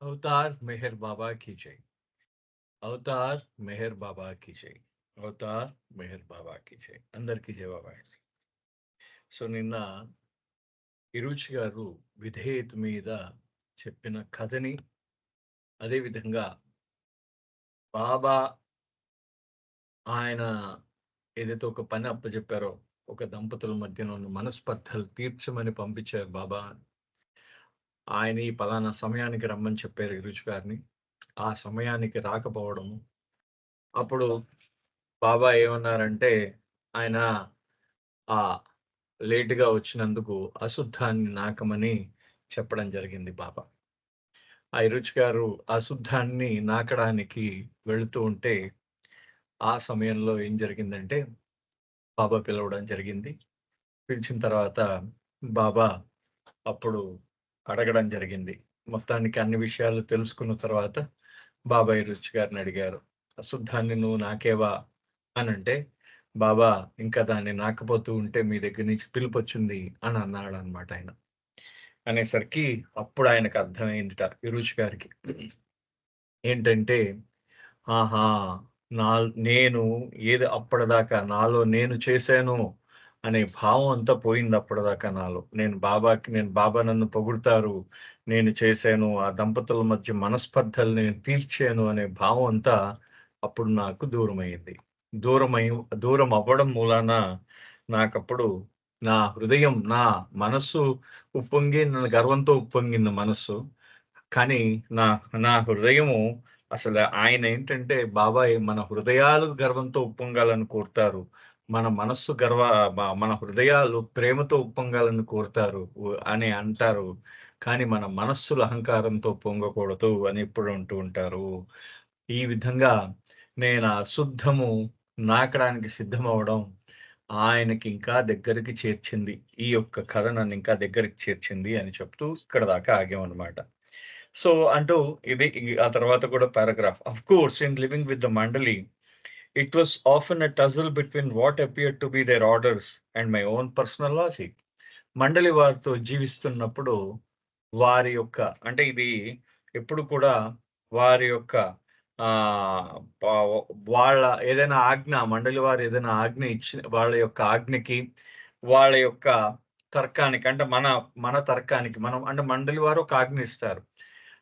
अवतार मेहर बाबा की जय। అవతార్ మెహర్ బాబాకి జై. అవతార్ మెహర్ బాబాకి జై. అందరికీ జై బాబా. సో నిన్న ఇరుచి గారు విధేయత మీద చెప్పిన కథని, అదే విధంగా బాబా ఆయన ఏదైతే ఒక పని అప్పచెప్పారో, ఒక దంపతుల మధ్యన ఉన్న మనస్పర్ధలు తీర్చమని పంపించారు బాబా. ఆయన ఈ పలానా సమయానికి రమ్మని చెప్పారు ఇరుచి గారిని. ఆ సమయానికి రాకపోవడము. అప్పుడు బాబా ఏమన్నారంటే, ఆయన ఆ లేట్‌గా వచ్చినందుకు అశుద్ధాన్ని నాకమని చెప్పడం జరిగింది బాబా. ఆ రుచి గారు అశుద్ధాన్ని నాకడానికి వెళుతూ ఉంటే, ఆ సమయంలో ఏం జరిగిందంటే, బాబా పిలవడం జరిగింది. పిలిచిన తర్వాత బాబా అప్పుడు అడగడం జరిగింది. మొత్తానికి అన్ని విషయాలు తెలుసుకున్న తర్వాత బాబా రుచి గారిని అడిగారు. "అశుద్ధాన్ని నువ్వు నాకేవా?" అనంటే, బాబా ఇంకా దాన్ని నాకపోతూ ఉంటే మీ దగ్గర నుంచి పిలుపొచ్చింది అని అన్నాడనమాట ఆయన. అనేసరికి అప్పుడు ఆయనకు అర్థమైందిట ఇరుచి గారికి. ఏంటంటే, ఆహా! నా నేను ఏది అప్పటిదాకా నాలో నేను చేశాను అనే భావం అంతా పోయింది అప్పటిదాకా నాలో. నేను బాబా నన్ను పొగుడుతారు. నేను చేశాను. ఆ దంపతుల మధ్య మనస్పర్ధలు నేను తీర్చాను అనే భావం అంతా అప్పుడు నాకు దూరమయింది. దూరమై దూరం అవ్వడం మూలాన నాకప్పుడు నా హృదయం, నా మనస్సు గర్వంతో ఉప్పొంగింది మనస్సు. కానీ నా నా హృదయము ఆయనేంటంటే బాబాయ్ మన హృదయాలు గర్వంతో ఉప్పొంగాలని కోరుతారు. మన మనస్సు మన హృదయాలు ప్రేమతో ఉప్పొంగాలని కోరుతారు అని అంటారు. కానీ మన మనస్సులు అహంకారంతో పొంగకూడదు అని ఎప్పుడు అంటూ ఉంటారు. ఈ విధంగా నేను ఆ శుద్ధము నాకడానికి సిద్ధమవ్వడం ఆయనకి ఇంకా దగ్గరికి చేర్చింది. ఈ యొక్క కథ నన్నింకా దగ్గరికి చేర్చింది అని చెప్తూ ఇక్కడ దాకా ఆగామనమాట. సో, అంటూ ఆ తర్వాత కూడా paragraph. "Of course, in living with the Mandali, it was often a tussle between what appeared to be their orders and my own personal logic." మండలి వారితో జీవిస్తున్నప్పుడు వారి యొక్క అంటే ఇది ఎప్పుడు కూడా వారి యొక్క ఆహ్, ప వాళ్ళ ఏదైనా మండలి వారు ఏదైనా ఆజ్ఞ వాళ్ళ యొక్క ఆజ్ఞకి, వాళ్ళ యొక్క తర్కానికి అంటే మన తర్కానికి అంటే మండలి వారు ఒక ఆజ్ఞ ఇస్తారు.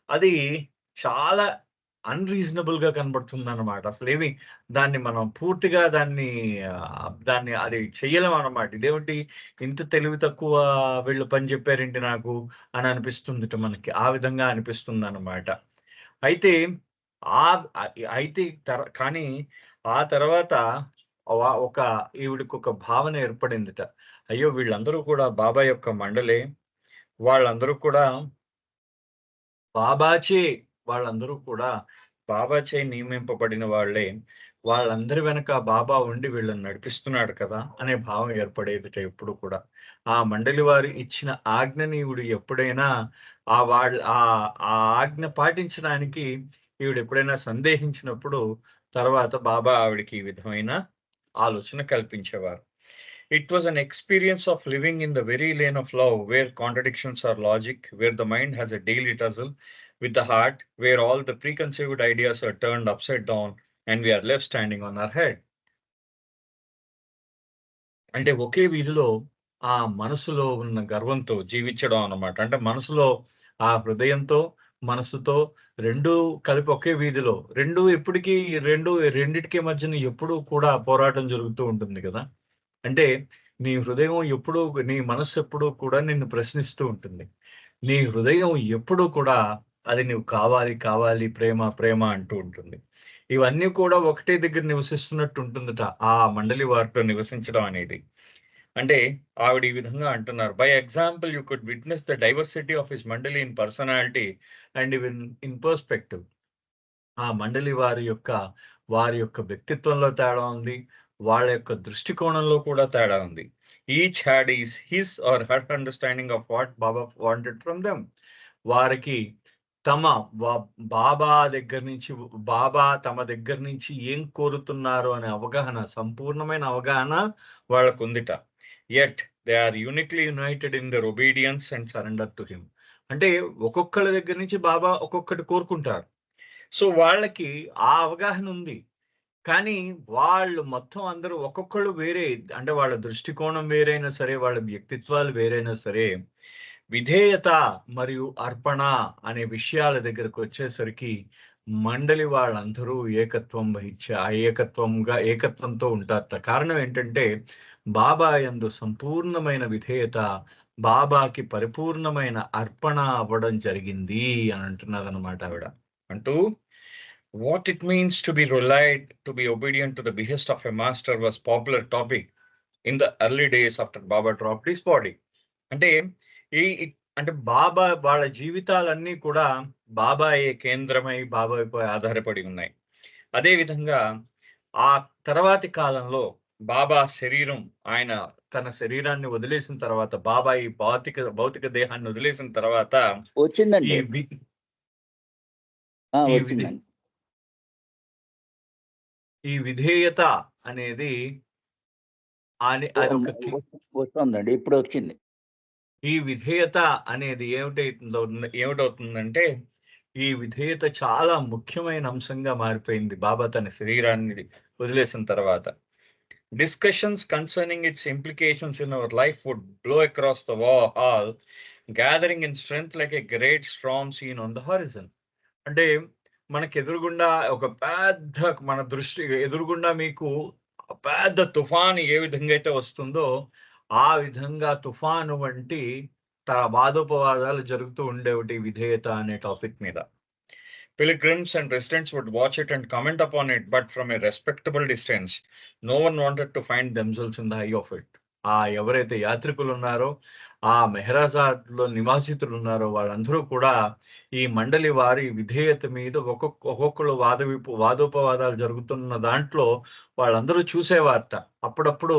అది చాలా అన్‌రీజనబుల్‌గా కనబడుతుందనమాట. దాన్ని మనం పూర్తిగా దాన్ని అది చెయ్యలేమనమాట. ఇదేమిటి ఇంత తెలివి తక్కువ వీళ్ళు పని జెప్పారేంటి నాకు అని అనిపిస్తుందిట మనకి. ఆ విధంగా అనిపిస్తుందనమాట. అయితే ఆహ్, అ అయితే కానీ ఆ తర్వాత ఒక ఈవిడకొక భావన ఏర్పడిందిట. అయ్యో! వీళ్ళందరూ కూడా బాబా యొక్క మండలే. వాళ్ళందరూ కూడా బాబాచే వాళ్ళందరూ కూడా బాబాచే నియమింపబడిన వాళ్ళే. వాళ్ళందరి వెనక బాబా ఉండి వీళ్ళని నడిపిస్తున్నాడు కదా! అనే భావం ఏర్పడేదిట ఎప్పుడు కూడా. ఆ మండలి వారు ఇచ్చిన ఆజ్ఞని ఈవిడ ఎప్పుడైనా ఆ ఆజ్ఞ పాటించడానికి ఈవిడెప్పుడైనా సందేహించినప్పుడు తర్వాత బాబా ఆవిడకి ఈ విధమైన ఆలోచన కల్పించేవారు. It was an experience of living in the very lane of love, where contradictions are logic, where the mind has a daily tussle with the heart, where all the preconceived ideas are turned upside down and we are left standing on our head. అంటే ఒకే వీధిలో ఆ మనసులో ఉన్న గర్వంతో జీవించడం అన్నమాట. అంటే మనసులో ఆ హృదయంతో, మనసుతో 2 కలిపి ఒకే వీధిలో 2 రెండిటికి మధ్యన ఎప్పుడూ కూడా పోరాటం జరుగుతూ ఉంటుంది గదా! అంటే నీ హృదయం ఎప్పుడూ నీ మనస్సు ఎప్పుడూ కూడా నిన్ను ప్రశ్నిస్తూ ఉంటుంది. నీ హృదయం ఎప్పుడూ కూడా అది నువ్వు కావాలి, కావాలి, ప్రేమ, ప్రేమ అంటూ ఉంటుంది. ఇవన్నీ కూడా ఒకటే దగ్గర నివసిస్తున్నట్టు ఉంటుందట. ఆ మండలి వారితో నివసించడం అనేది. అంటే ఆవిడ ఈ విధంగా అంటున్నారు. By example you could witness the diversity of his mandali in personality and even in perspective. ఆ మండలి వారి యొక్క వ్యక్తిత్వంలో తేడా ఉంది. వాళ్ళ యొక్క దృష్టికోణంలో కూడా తేడా ఉంది. Each had his or her understanding of what Baba wanted from them. వారికి తమ వ బాబా దగ్గర నుంచి తమ దగ్గర నుంచి ఏం కోరుతున్నారు అనే సంపూర్ణమైన అవగాహన వాళ్ళకుందిట. Yet they are uniquely united in their obedience and surrender to him. అంటే ఒక్కొక్కళ్ళ దగ్గర నుంచి బాబా ఒక్కొక్కటి కోరుకుంటారు. సో, వాళ్ళకి ఆ అవగాహన ఉంది. కానీ వాళ్ళు మొత్తం అందరూ ఒక్కొక్కళ్ళు వేరే, అంటే వాళ్ళ దృష్టికోణం వేరైనా సరే, వాళ్ళ వ్యక్తిత్వాలు వేరైనా సరే, విధేయత మరియు అర్పణ అనే విషయాల దగ్గరకొచ్చేసరికి మండలి వాళ్ళందరూ ఏకత్వం వహించి, ఆ ఏకత్వంతో ఉంటారట. కారణం ఏంటంటే, బాబా యందు సంపూర్ణమైన విధేయత, బాబాకి పరిపూర్ణమైన అర్పణ అవ్వడం జరిగింది అని అంటున్నదనమాట ఆవిడ. అంటూ what it means to be relied, to be obedient to the behest of a master was popular topic in the early days after Baba dropped his body. అంటే అంటే బాబా వాళ్ళ జీవితాలన్నీ కూడా బాబాయే కేంద్రమై బాబాపై ఆధారపడి ఉన్నాయి. అదే విధంగా ఆ తర్వాతి కాలంలో బాబా శరీరం, ఆయన తన శరీరాన్ని వదిలేసిన తర్వాత, బాబా ఈ భౌతిక దేహాన్ని వదిలేసిన తర్వాత ఈ వచ్చిందండి. వి ఈ విధి వచ్చిందండి. ఈ విధేయత అనేది అదొక వస్తుందండి. ఇప్పుడు వచ్చింది. ఈ విధేయత అనేది ఏమిటవుతుందంటే, ఈ విధేయత చాలా ముఖ్యమైన అంశంగా మారిపోయింది బాబా తన శరీరాన్ని వదిలేసిన తర్వాత. Discussions concerning its implications in our life would blow across the hall, gathering in strength like a great storm seen on the horizon. అంటే మనకెదురుగుండా ఒక పెద్ద, మన దృష్టి ఎదురుగుండా మీకు పెద్ద తుఫాను ఏ విధంగా అయితే వస్తుందో, ఆ విధంగా తుఫాను వంటి వాదోపవాదాలు జరుగుతూ ఉండేవిటి విధేయత అనే టాపిక్ మీద. Pilgrims and residents would watch it and comment upon it, but from a respectable distance. No one wanted to find themselves in the eye of it. ఎవరైతే యాత్రికులు ఉన్నారో, ఆ మెహరాజాద్‌లో నివాసితులు ఉన్నారో, వాళ్ళందరూ కూడా ఈ మండలి వారి విధేయత మీద ఒక్కొక్కళ్ళు వాదోపవాదాలు జరుగుతున్న దాంట్లో వాళ్ళందరూ చూసేవారట. అప్పుడప్పుడు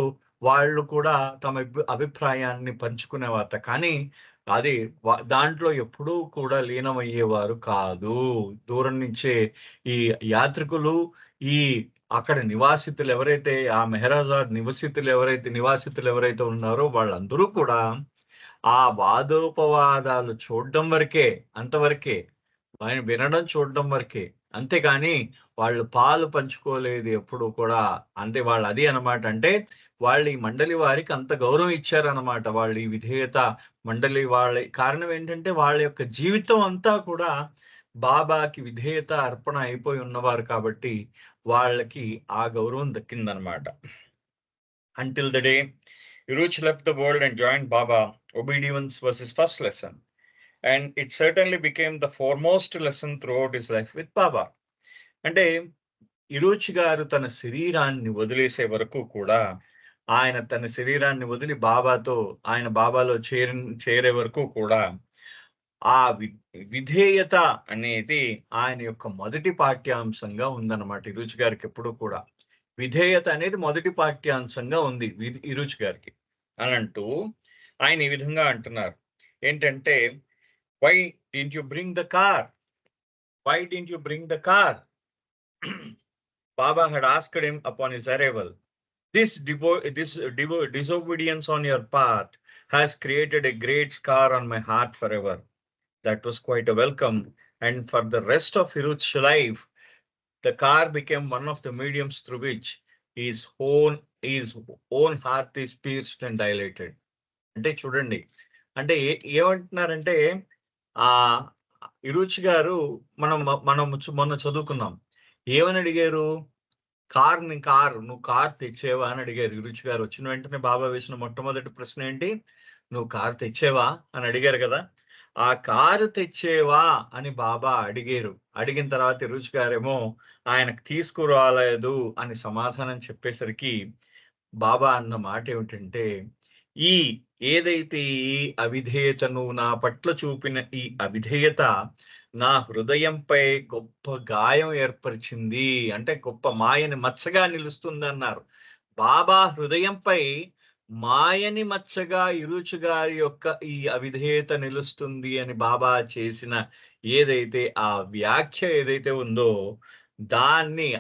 వాళ్ళు కూడా తమ అభిప్రాయాన్ని పంచుకునేవారట. కానీ అది దాంట్లో ఎప్పుడూ కూడా లీనమయ్యేవారు కాదు. దూరం నుంచే ఈ యాత్రికులు, ఈ అక్కడ నివాసితులు ఎవరైతే, ఆ మెహరాజాద్ నివాసితులు ఎవరైతే ఉన్నారో వాళ్ళందరూ కూడా ఆ వాదోపవాదాలు చూడడం వరకే, అంతవరకే. ఆయన వినడం, చూడడం వరకే. అంతేగాని వాళ్ళు పాలు పంచుకోలేదు ఎప్పుడు కూడా. అంటే వాళ్ళు అది అన్నమాట. అంటే వాళ్ళు ఈ మండలి వారికి అంత గౌరవం ఇచ్చారన్నమాట. వాళ్ళు ఈ విధేయత మండలి వాళ్ళ కారణం ఏంటంటే, వాళ్ళ యొక్క జీవితం అంతా కూడా బాబాకి విధేయత అర్పణ అయిపోయి ఉన్నవారు కాబట్టి వాళ్ళకి ఆ గౌరవం దక్కిందనమాట. Until the day Iruch left the world and joined Baba, obedience was his first lesson. And it certainly became the foremost lesson throughout his life with Baba. అంటే ఇరోచి గారు తన శరీరాన్ని వదిలేసే వరకు కూడా, ఆయన తన శరీరాన్ని వదిలి ఆయన బాబాలో చేరే వరకు కూడా ఆ విధేయత అనేది ఆయన యొక్క మొదటి పాఠ్యాంశంగా ఉందన్నమాట ఇరుచి గారికి. ఎప్పుడు కూడా విధేయత అనేది మొదటి పాఠ్యాంశంగా ఉంది ఇరుచి గారికి అని అంటూ ఆయన ఈ విధంగా అంటున్నారు. ఏంటంటే, why didn't you bring the car, why didn't you bring the car, Baba had asked him upon his arrival. This disobedience on your part has created a great scar on my heart forever. That was quite a welcome. And for the rest of Hiruch's life, the car became one of the mediums through which his own heart is pierced and dilated. అంటే చూడండి, అంటే ఏమంటున్నారంటే, ఆ ఇరుచి గారు మనం మొన్న చదువుకున్నాం. ఏమని అడిగారు? నువ్వు కార్ తెచ్చేవా అని అడిగారు ఇరుచి గారు. వచ్చిన వెంటనే బాబా వేసిన మొట్టమొదటి ప్రశ్న ఏంటి? నువ్వు కార్ తెచ్చేవా అని అడిగారు కదా. ఆ కారు తెచ్చేవా అని బాబా అడిగారు. అడిగిన తర్వాత ఇరుచి గారేమో ఆయనకు తీసుకురాలేదు అని సమాధానం చెప్పేసరికి బాబా అన్న మాట ఏమిటంటే, ఏదైతే ఈ అవిధేయతను నా పట్ల చూపిన ఈ అవిధేయత నా హృదయంపై గొప్ప గాయం ఏర్పరిచింది, అంటే గొప్ప మాయని మచ్చగా నిలుస్తుందన్నారు. బాబా హృదయంపై మాయని మచ్చగా ఇరుచి గారి యొక్క ఈ అవిధేయత నిలుస్తుంది అని బాబా చేసిన ఏదైతే ఆ వ్యాఖ్య ఏదైతే ఉందో,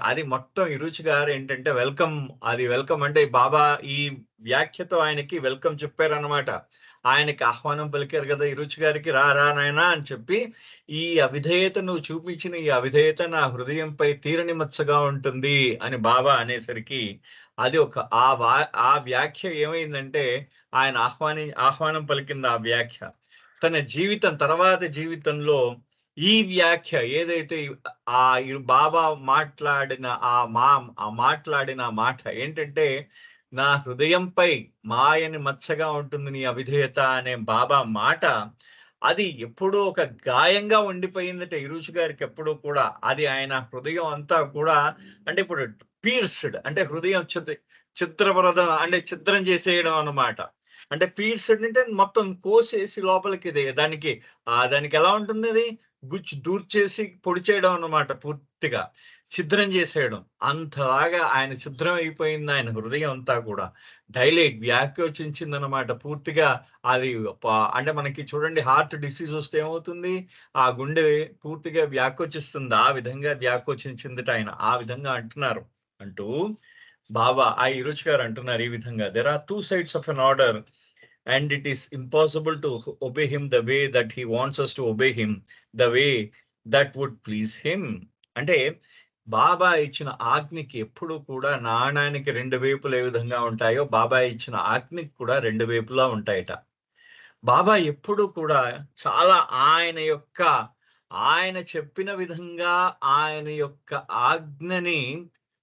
అది మొత్తం ఇరుచి గారు ఏంటంటే వెల్కమ్ అంటే బాబా ఈ వ్యాఖ్యతో ఆయనకి వెల్కమ్ చెప్పారన్నమాట. ఆయనకి ఆహ్వానం పలికారు కదా ఇరుచి గారికి, రా రా నాయనా అని చెప్పి, ఈ అవిధేయత నువ్వు చూపించిన ఈ అవిధేయత నా హృదయంపై తీరని మచ్చగా ఉంటుంది అని బాబా అనేసరికి, అది ఒక ఆ వ్యాఖ్య ఏమైందంటే, ఆయన ఆహ్వానం పలికింది ఆ వ్యాఖ్య. తన జీవితం తర్వాత జీవితంలో ఈ వ్యాఖ్య ఏదైతే బాబా మాట్లాడిన మాట్లాడిన మాట ఏంటంటే, నా హృదయంపై మాయని మచ్చగా ఉంటుంది నీ అవిధేయత అనే బాబా మాట, అది ఎప్పుడూ ఒక గాయంగా ఉండిపోయిందట ఇరుచి గారికి ఎప్పుడూ కూడా. అది ఆయన హృదయం అంతా కూడా, అంటే ఇప్పుడు పీర్స్డ్ అంటే హృదయం చిత్రప్రదం అంటే చిత్రం చేసేయడం అన్నమాట. అంటే పీర్స్డ్ అంటే మొత్తం కోసేసి లోపలికి దానికి ఎలా ఉంటుంది అది? దూర్చేసి పొడి చేయడం అన్నమాట పూర్తిగా. ఛిద్రం చేసేయడం. అంతలాగా ఆయన ఛిద్రం అయిపోయింది ఆయన హృదయం అంతా కూడా. వ్యాకోచించిందన్నమాట పూర్తిగా. అది అంటే మనకి చూడండి, హార్ట్ డిసీజ్ వస్తే ఏమవుతుంది? ఆ గుండె పూర్తిగా వ్యాకోచిస్తుంది. ఆ విధంగా వ్యాకోచించిందట ఆయన. ఆ విధంగా అంటున్నారు. అంటూ బాబా ఇరుచి గారు అంటున్నారు ఈ విధంగా, "there are 2 sides of an order and it is impossible to obey him the way that he wants us to obey him, the way that would please him." అంటే బాబా ఇచ్చిన ఆజ్ఞకి ఎప్పుడు కూడా నాణానికి 2 వైపులు ఏ విధంగా ఉంటాయో, బాబా ఇచ్చిన ఆజ్ఞకి కూడా 2 వైపులా ఉంటాయట. బాబా ఎప్పుడు కూడా చాలా ఆయన చెప్పిన విధంగా ఆయన యొక్క ఆజ్ఞని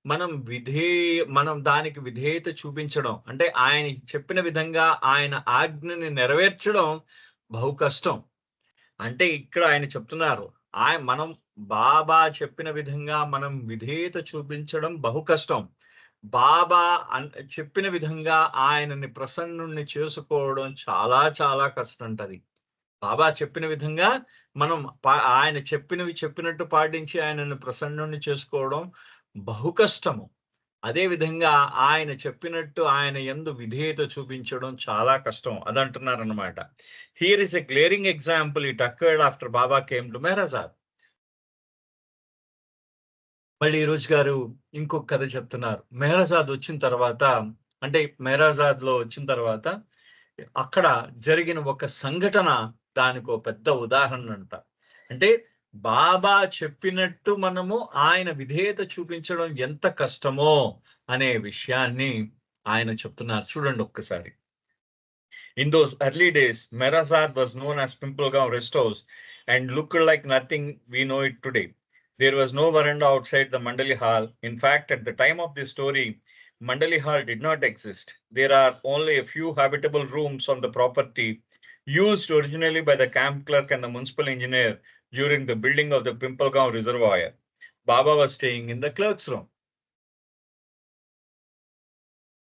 మనం దానికి విధేయత చూపించడం, అంటే ఆయన చెప్పిన విధంగా ఆయన ఆజ్ఞని నెరవేర్చడం బహు కష్టం. అంటే ఇక్కడ ఆయన చెప్తున్నారు, మనం బాబా చెప్పిన విధంగా మనం విధేయత చూపించడం బహు కష్టం. బాబా చెప్పిన విధంగా ఆయనని ప్రసన్నుణ్ణి చేసుకోవడం చాలా చాలా కష్టంటది. బాబా చెప్పిన విధంగా మనం ఆయన చెప్పినట్టు పాటించి ఆయనను ప్రసన్నుణ్ణి చేసుకోవడం బహు కష్టము. అదే విధంగా ఆయన చెప్పినట్టు ఆయన యందు విధేయత చూపించడం చాలా కష్టం. అదంటున్నారన్నమాట. Here is a glaring example it occurred after Baba came to Meherazad. మళ్ళీ ఈరోజు గారు ఇంకొక కథ చెప్తున్నారు. మెహరాజాద్ వచ్చిన తర్వాత, అంటే మెహరాజాద్‌లో వచ్చిన తర్వాత అక్కడ జరిగిన ఒక సంఘటన దానికో పెద్ద ఉదాహరణంట. అంటే బాబా చెప్పినట్టు మనము ఆయన విధేయత చూపించడం ఎంత కష్టమో అనే విషయాన్ని ఆయన చెప్తున్నారు. చూడండి ఒక్కసారి. In those early days, Merazad was known as Pimpalgaon Rest House and looked like nothing we know it today. There was no veranda outside the Mandali Hall. In fact, at the time of this story, Mandali Hall did not exist. There are only a few habitable rooms on the property, used originally by the camp clerk and the municipal engineer during the building of the Pimpalgaon Reservoir. Baba was staying in the clerk's room.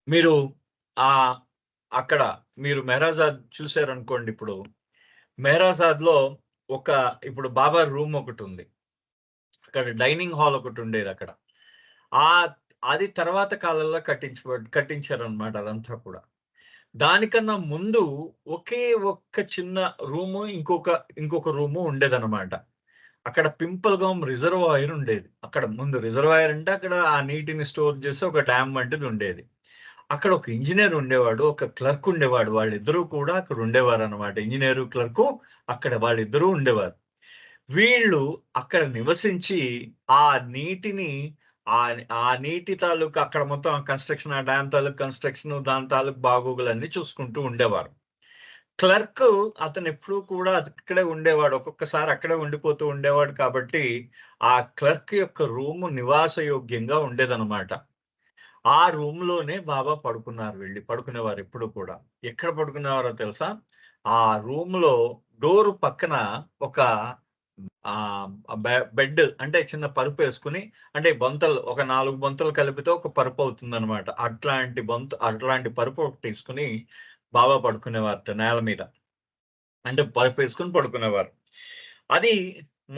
మీరు అక్కడ మీరు మెహరాజాద్ చూసారనుకోండి. ఇప్పుడు మెహరాజాద్‌లో ఇప్పుడు బాబా room ఒకటి ఉంది. అక్కడ dining hall ఒకటి ఉండేది అక్కడ. అది తర్వాత కాలంలో కట్టించారనమాట అదంతా కూడా. దానికన్నా ముందు ఒకే ఒక్క చిన్న రూము, ఇంకొక రూము ఉండేదనమాట. అక్కడ పింపల్గాం రిజర్వాయర్ ఉండేది. అక్కడ ముందు రిజర్వాయర్ అంటే అక్కడ ఆ నీటిని స్టోర్ చేసి ఒక డ్యామ్ వంటిది ఉండేది. అక్కడ ఒక ఇంజినీర్ ఉండేవాడు, ఒక క్లర్క్ ఉండేవాడు. వాళ్ళిద్దరూ కూడా అక్కడ ఉండేవారనమాట. ఇంజినీరు, క్లర్కు అక్కడ వాళ్ళిద్దరూ ఉండేవారు. వీళ్ళు అక్కడ నివసించి ఆ నీటిని ఆ నీటి తాలూకు అక్కడ మొత్తం కన్‌స్ట్రక్షన్, ఆ డ్యామ్ తాలూకు కన్‌స్ట్రక్షన్, దాని తాలూకు బాగోగులన్నీ చూసుకుంటూ ఉండేవారు. క్లర్క్ అతనెప్పుడూ కూడా అక్కడే ఉండేవాడు. ఒక్కొక్కసారి అక్కడే ఉండిపోతూ ఉండేవాడు కాబట్టి, ఆ క్లర్క్ యొక్క రూము నివాసయోగ్యంగా ఉండేదనమాట. ఆ రూమ్‌లోనే బాబా పడుకునేవారు ఎప్పుడు కూడా. ఎక్కడ పడుకునేవారో తెలుసా? ఆ రూమ్‌లో డోరు పక్కన ఒక బెడ్, అంటే చిన్న పరుపేసుకొని, అంటే ఒక 4 బొంతలు కలిపితే ఒక పరుపు అవుతుందనమాట. అట్లాంటి పరుపు ఒకటేసుకొని బాబా పడుకునేవారట నేల మీద. అంటే పరుపేసుకొని పడుకునేవారు. అది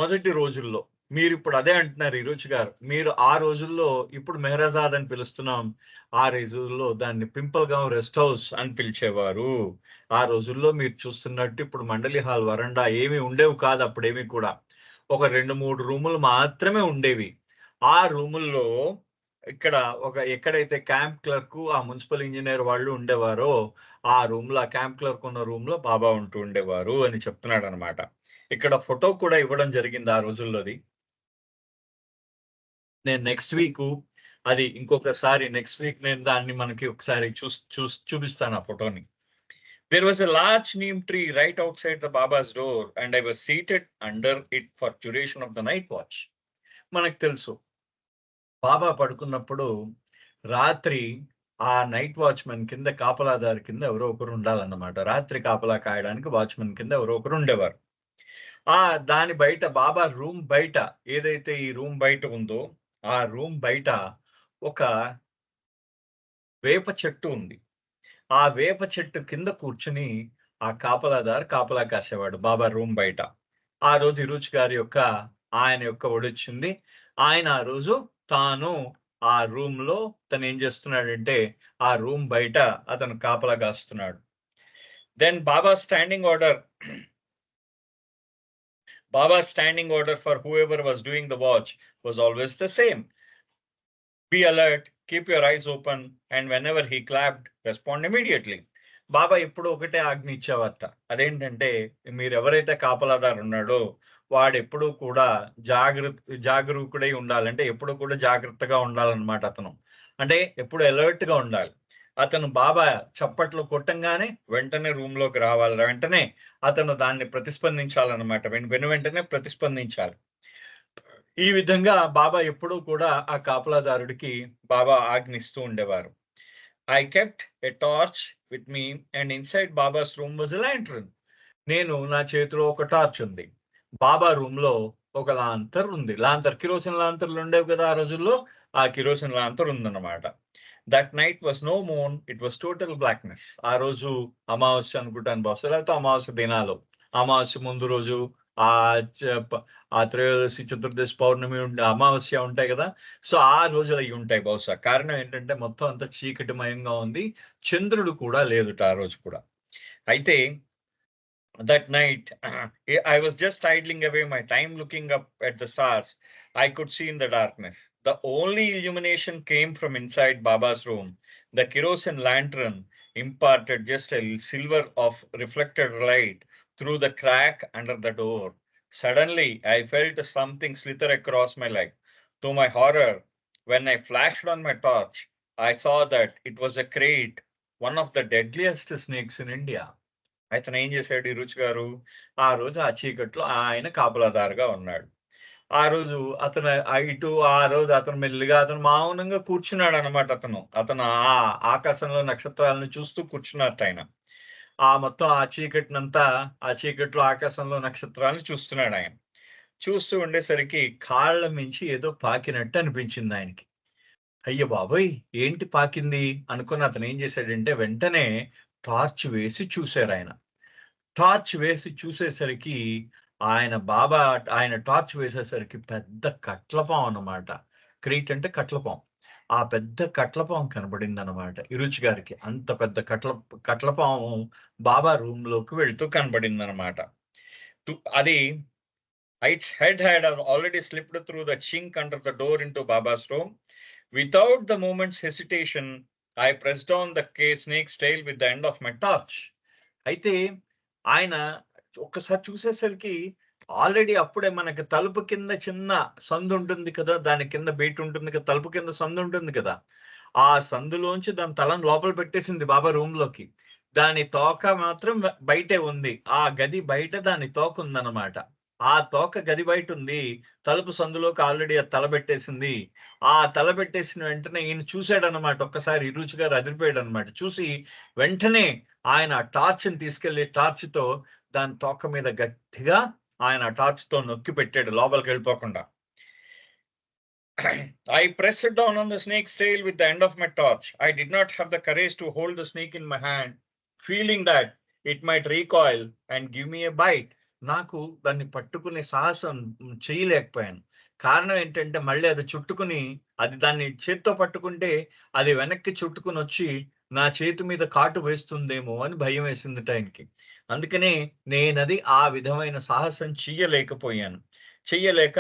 మొదటి రోజుల్లో. మీరిప్పుడు అదే అంటున్నారు ఇరుచి గారు. మీరు ఆ రోజుల్లో, ఇప్పుడు మెహరాజాద్ అని పిలుస్తున్నాం. ఆ రోజుల్లో దాన్ని పింపల్గాం రెస్ట్ హౌస్ అని పిలిచేవారు. ఆ రోజుల్లో మీరు చూస్తున్నట్టు ఇప్పుడు మండలి హాల్ వరండా ఏమి ఉండేవి కాదు అప్పుడేమి కూడా. ఒక 2, 3 రూములు మాత్రమే ఉండేవి. ఆ రూముల్లో ఇక్కడ ఎక్కడైతే క్యాంప్ క్లర్క్, ఆ మున్సిపల్ ఇంజినీర్ వాళ్ళు ఉండేవారో, ఆ రూమ్‌లో ఆ క్యాంప్ క్లర్క్ ఉన్న రూమ్‌లో బాబా ఉంటూ ఉండేవారు అని చెప్తున్నాడనమాట. ఇక్కడ ఫోటో కూడా ఇవ్వడం జరిగింది ఆ రోజుల్లోది. నేను నెక్స్ట్ వీక్ నేను దాన్ని మనకి ఒకసారి చూపిస్తాను ఆ ఫోటోని. There was a large neem tree right outside the Baba's door, and I was seated under it for duration of the night watch. మనకు తెలుసు. బాబా పడుకున్నప్పుడు రాత్రి ఆ నైట్ వాచ్‌మెన్ కింద కాపలాదారు కింద ఎవరో ఒకరు ఉండాలన్నమాట. రాత్రి కాపలా కాయడానికి వాచ్‌మెన్ కింద ఎవరో ఒకరు ఉండేవారు. దాని బయట బాబా రూమ్ బయట ఏదైతే ఈ రూమ్ బయట ఉందో, ఆ రూమ్ బయట ఒక వేప చెట్టు ఉంది. ఆ వేప చెట్టు కింద కూర్చొని ఆ కాపలాదారు కాపలా కాసేవాడు బాబా రూమ్ బయట. ఆ రోజు ఇరుచ్ గారి యొక్క ఆయన యొక్క ఒడొచ్చింది. ఆయన ఆ రోజు తాను ఆ రూమ్‌లో తనేం చేస్తున్నాడంటే, ఆ రూమ్ బయట అతను కాపలా కాస్తున్నాడు. Then Baba's standing order for whoever was doing the watch was always the same. Be alert, keep your eyes open, and whenever he clapped, respond immediately. బాబా ఎప్పుడూ ఒకటే ఆజ్ఞ ఇచ్చేవారట. అదేంటంటే, మీరెవరైతే కాపలాదారు ఉన్నాడో, వాడెప్పుడూ కూడా జాగరూకుడై ఉండాలి. అంటే ఎప్పుడూ కూడా జాగ్రత్తగా ఉండాలన్నమాట అతను. అంటే ఎప్పుడు అలర్ట్‌గా ఉండాలి. అతను బాబా చప్పట్లు కొట్టంగానే వెంటనే రూమ్‌లోకి రావాలి. వెంటనే అతను దాన్ని ప్రతిస్పందించాలన్నమాట. వెంటనే ప్రతిస్పందించాలి. ఈ విధంగా బాబా ఎప్పుడూ కూడా ఆ కాపలాదారుడికి బాబా ఆజ్ఞిస్తూ ఉండేవారు. I kept a torch with me and inside Baba's room was a lantern. నేను నా చేతిలో ఒక టార్చ్ ఉంది. బాబా రూమ్‌లో ఒక లాంతర్ ఉంది. కిరోసిన్ లాంతర్లు ఉండేవి కదా ఆ రోజుల్లో. ఆ కిరోసిన్ లాంతర్ ఉందన్నమాట. That night was no moon. It was total blackness. ఆ రోజు అమావాస్య అనుకుంటాను బహుశా లేకపోతే అమావాస్య దినాలు. అమావాస్య ముందు రోజు ఆహ్, చ ప ఆ త్రయోదశి, చతుర్దశి, పౌర్ణమి అమావాస్య ఉంటాయి గదా! సో, ఆ రోజులు అయ్యుంటాయి బహుశా. కారణం ఏంటంటే మొత్తం అంతా చీకటిమయంగా ఉంది. చంద్రుడు కూడా లేదుట ఆ రోజు కూడా. అయితే that night, I was just idling away my time looking up at the stars I could see in the darkness. The only illumination came from inside Baba's room. The kerosene lantern imparted just a silver of reflected light through the crack under the door. Suddenly, I felt something slither across my leg. To my horror, when I flashed on my torch, I saw that it was a crate, one of the deadliest snakes in India. అతను ఏం చేశాడు ఈ రుచి గారు, ఆ రోజు ఆ చీకట్లో ఆయన కాపలాదారుగా ఉన్నాడు. ఆ రోజు అతను ఆ రోజు అతను మెల్లిగా మౌనంగా కూర్చున్నాడనమాట అతను. అతను ఆకాశంలో నక్షత్రాలను చూస్తూ కూర్చున్నట్టాయన. మొత్తం ఆ చీకట్లో ఆకాశంలో నక్షత్రాలను చూస్తున్నాడాయన. చూస్తూ ఉండేసరికి కాళ్ళ మించి ఏదో పాకినట్టు అనిపించిందాయనకి. అయ్య బాబోయ్! ఏంటి పాకింది అనుకుని అతనేం చేశాడంటే వెంటనే టార్చ్ వేసి చూసారాయన. టార్చ్ వేసి చూసేసరికి ఆయన టార్చ్ వేసేసరికి పెద్ద కట్లపాము అన్నమాట. క్రీట్ అంటే కట్లపాము. ఆ పెద్ద కట్లపాము కనబడిందన్నమాట ఇరుచి గారికి. అంత పెద్ద కట్లపాము బాబా రూమ్‌లోకి వెళ్తూ కనబడిందన్నమాట. అది its head had already slipped through the chink under the door into Baba's room. Without the moment's hesitation, I pressed on the snake's tail with the end of my torch. అయితే ఆయన ఒక్కసారి చూసేసరికి ఆల్రెడీ అప్పుడే మనకి తలుపు కింద చిన్న సందుంటుంది కదా! దాని కింద బయటుంటుంది కదా! తలుపు కింద సందుంటుంది కదా! ఆ సందులోంచి దాని తలని లోపల పెట్టేసింది బాబా రూమ్‌లోకి. దాని తోక మాత్రం బయటే ఉంది. ఆ గది బయట దాని తోకుందనమాట. ఆ తోక గది బయటుంది. తలుపు సందులోకి ఆల్రెడీ అది తల పెట్టేసింది. ఆ తల పెట్టేసిన వెంటనే ఈయన చూసాడనమాట. ఒక్కసారి ఇరుచి గారు అదిరిపోయాడనమాట. చూసి వెంటనే ఆయన టార్చ్‌ని తీసుకెళ్ళి టార్చ్‌తో దాని తోక మీద గట్టిగా ఆయన టార్చ్‌తో నొక్కి పెట్టాడు లోపలికెళ్ళిపోకుండా. I pressed down on the snake's tail with the end of my torch. I did not have the courage to hold the snake in my hand, feeling that it might recoil and give me a bite. నాకు దాన్ని పట్టుకునే సాహసం చేయలేకపోయాను. కారణం ఏంటంటే మళ్ళీ అది చుట్టుకుని దాన్ని చేత్తో పట్టుకుంటే అది వెనక్కి చుట్టుకొనొచ్చి నా చేతి మీద కాటు వేస్తుందేమో అని భయమేసిందిట ఆయనకి. అందుకనే నేనది ఆ విధమైన సాహసం చెయ్యలేకపోయాను. చెయ్యలేక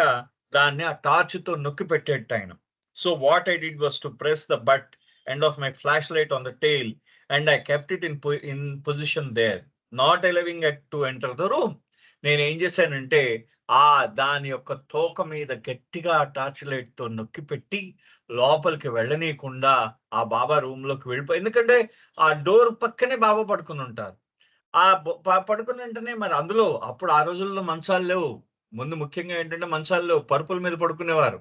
దాన్ని ఆ టార్చ్‌తో నొక్కి పెట్టేట్టాయన. So what I did was to press the butt end of my flashlight on the tail, and I kept it in position there, not allowing it to enter the room. నేను ఏం చేశానంటే దాని యొక్క తోక మీద గట్టిగా టార్చ్ లైట్ తో నొక్కి పెట్టి లోపలికి వెళ్ళనీయకుండా ఆ బాబా రూమ్ లోకి వెళ్ళిపోయి, ఎందుకంటే ఆ డోర్ పక్కనే బాబా పడుకుని ఉంటారు. పడుకుని వెంటనే మరి అందులో అప్పుడు ఆ రోజుల్లో మంచాలు లేవు. ముందు ముఖ్యంగా ఏంటంటే మంచాలు లేవు, పరుపుల మీద పడుకునేవారు.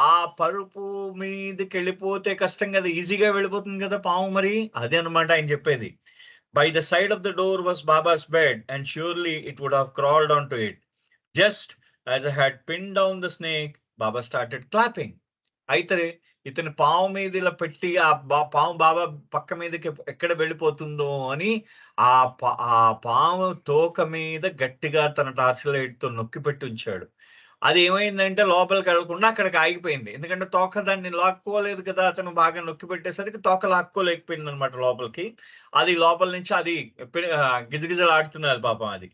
ఆ పరుపు మీదకెళ్ళిపోతే కష్టం కదా, ఈజీగా వెళ్ళిపోతుంది కదా పాము. మరి అదే అనమాట ఆయన చెప్పేది. By the side of the door was Baba's bed, and surely it would have crawled onto it. Just as I had pinned down the snake, Baba started clapping. అయితే ఇతని పాము మీద ఇలా పెట్టి పాము బాబా పక్క మీదకి ఎక్కడ వెళ్ళిపోతుందో అని ఆ పాము తోక మీద గట్టిగా తన టార్చ్ లైట్ తో నొక్కి పెట్టి ఉంచాడు. అది ఏమైందంటే లోపలికి వెళ్ళకుండా అక్కడికి ఆగిపోయింది. ఎందుకంటే తోక దాన్ని లాక్కోలేదు కదా, అతను బాగా నొక్కి పెట్టేసరికి తోక లాక్కోలేకపోయింది అనమాట లోపలికి. అది లోపల నుంచి అది గిజగిజలాడుతున్నది పాపం అది.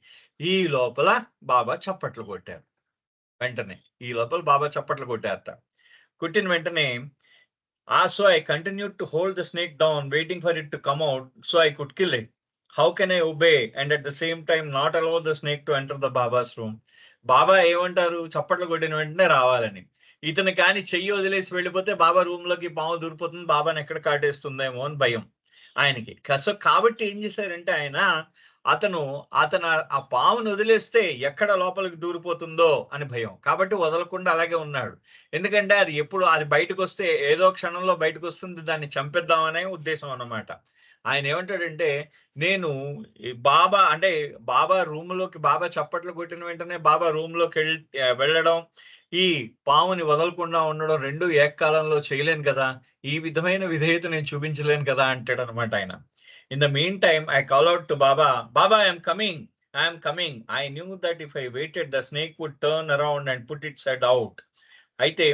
ఈ లోపల బాబా చప్పట్లు కొట్టారు. వెంటనే ఈ లోపల బాబా చప్పట్లు కొట్టారట. కొట్టిన వెంటనే so I continued to hold the snake down, waiting for it to come out so I could kill it. How can I obey and at the same time not allow the snake to enter the Baba's room? బాబా ఏమంటారు, చప్పట్లు కొట్టిన వెంటనే రావాలని. ఇతను కానీ చెయ్యి వదిలేసి వెళ్ళిపోతే బాబా రూమ్ లోకి పాము దూరిపోతుంది, బాబాని ఎక్కడ కాటేస్తుందేమో అని భయం ఆయనకి. సో కాబట్టి ఏం చేశారంటే అతను ఆ పామును వదిలేస్తే ఎక్కడ లోపలికి దూరిపోతుందో అని భయం, కాబట్టి వదలకుండా అలాగే ఉన్నాడు. ఎందుకంటే అది ఎప్పుడు అది బయటకు వస్తే ఏదో క్షణంలో బయటకు వస్తుంది, దాన్ని చంపేద్దామనే ఉద్దేశం అన్నమాట. ఆయన ఏమంటాడంటే, నేను బాబా రూమ్ లోకి బాబా చప్పట్లు కొట్టిన వెంటనే బాబా రూమ్ లోకి వెళ్ళడం, ఈ పాముని వదలకుండా ఉండడం రెండు ఏకకాలంలో చేయలేను కదా, ఈ విధమైన విధేయత నేను చూపించలేను కదా అంటాడు అనమాట ఆయన. In the meantime, I call out to Baba, Baba, I am coming. I knew that if I waited, the snake would turn around and put its head out. అయితే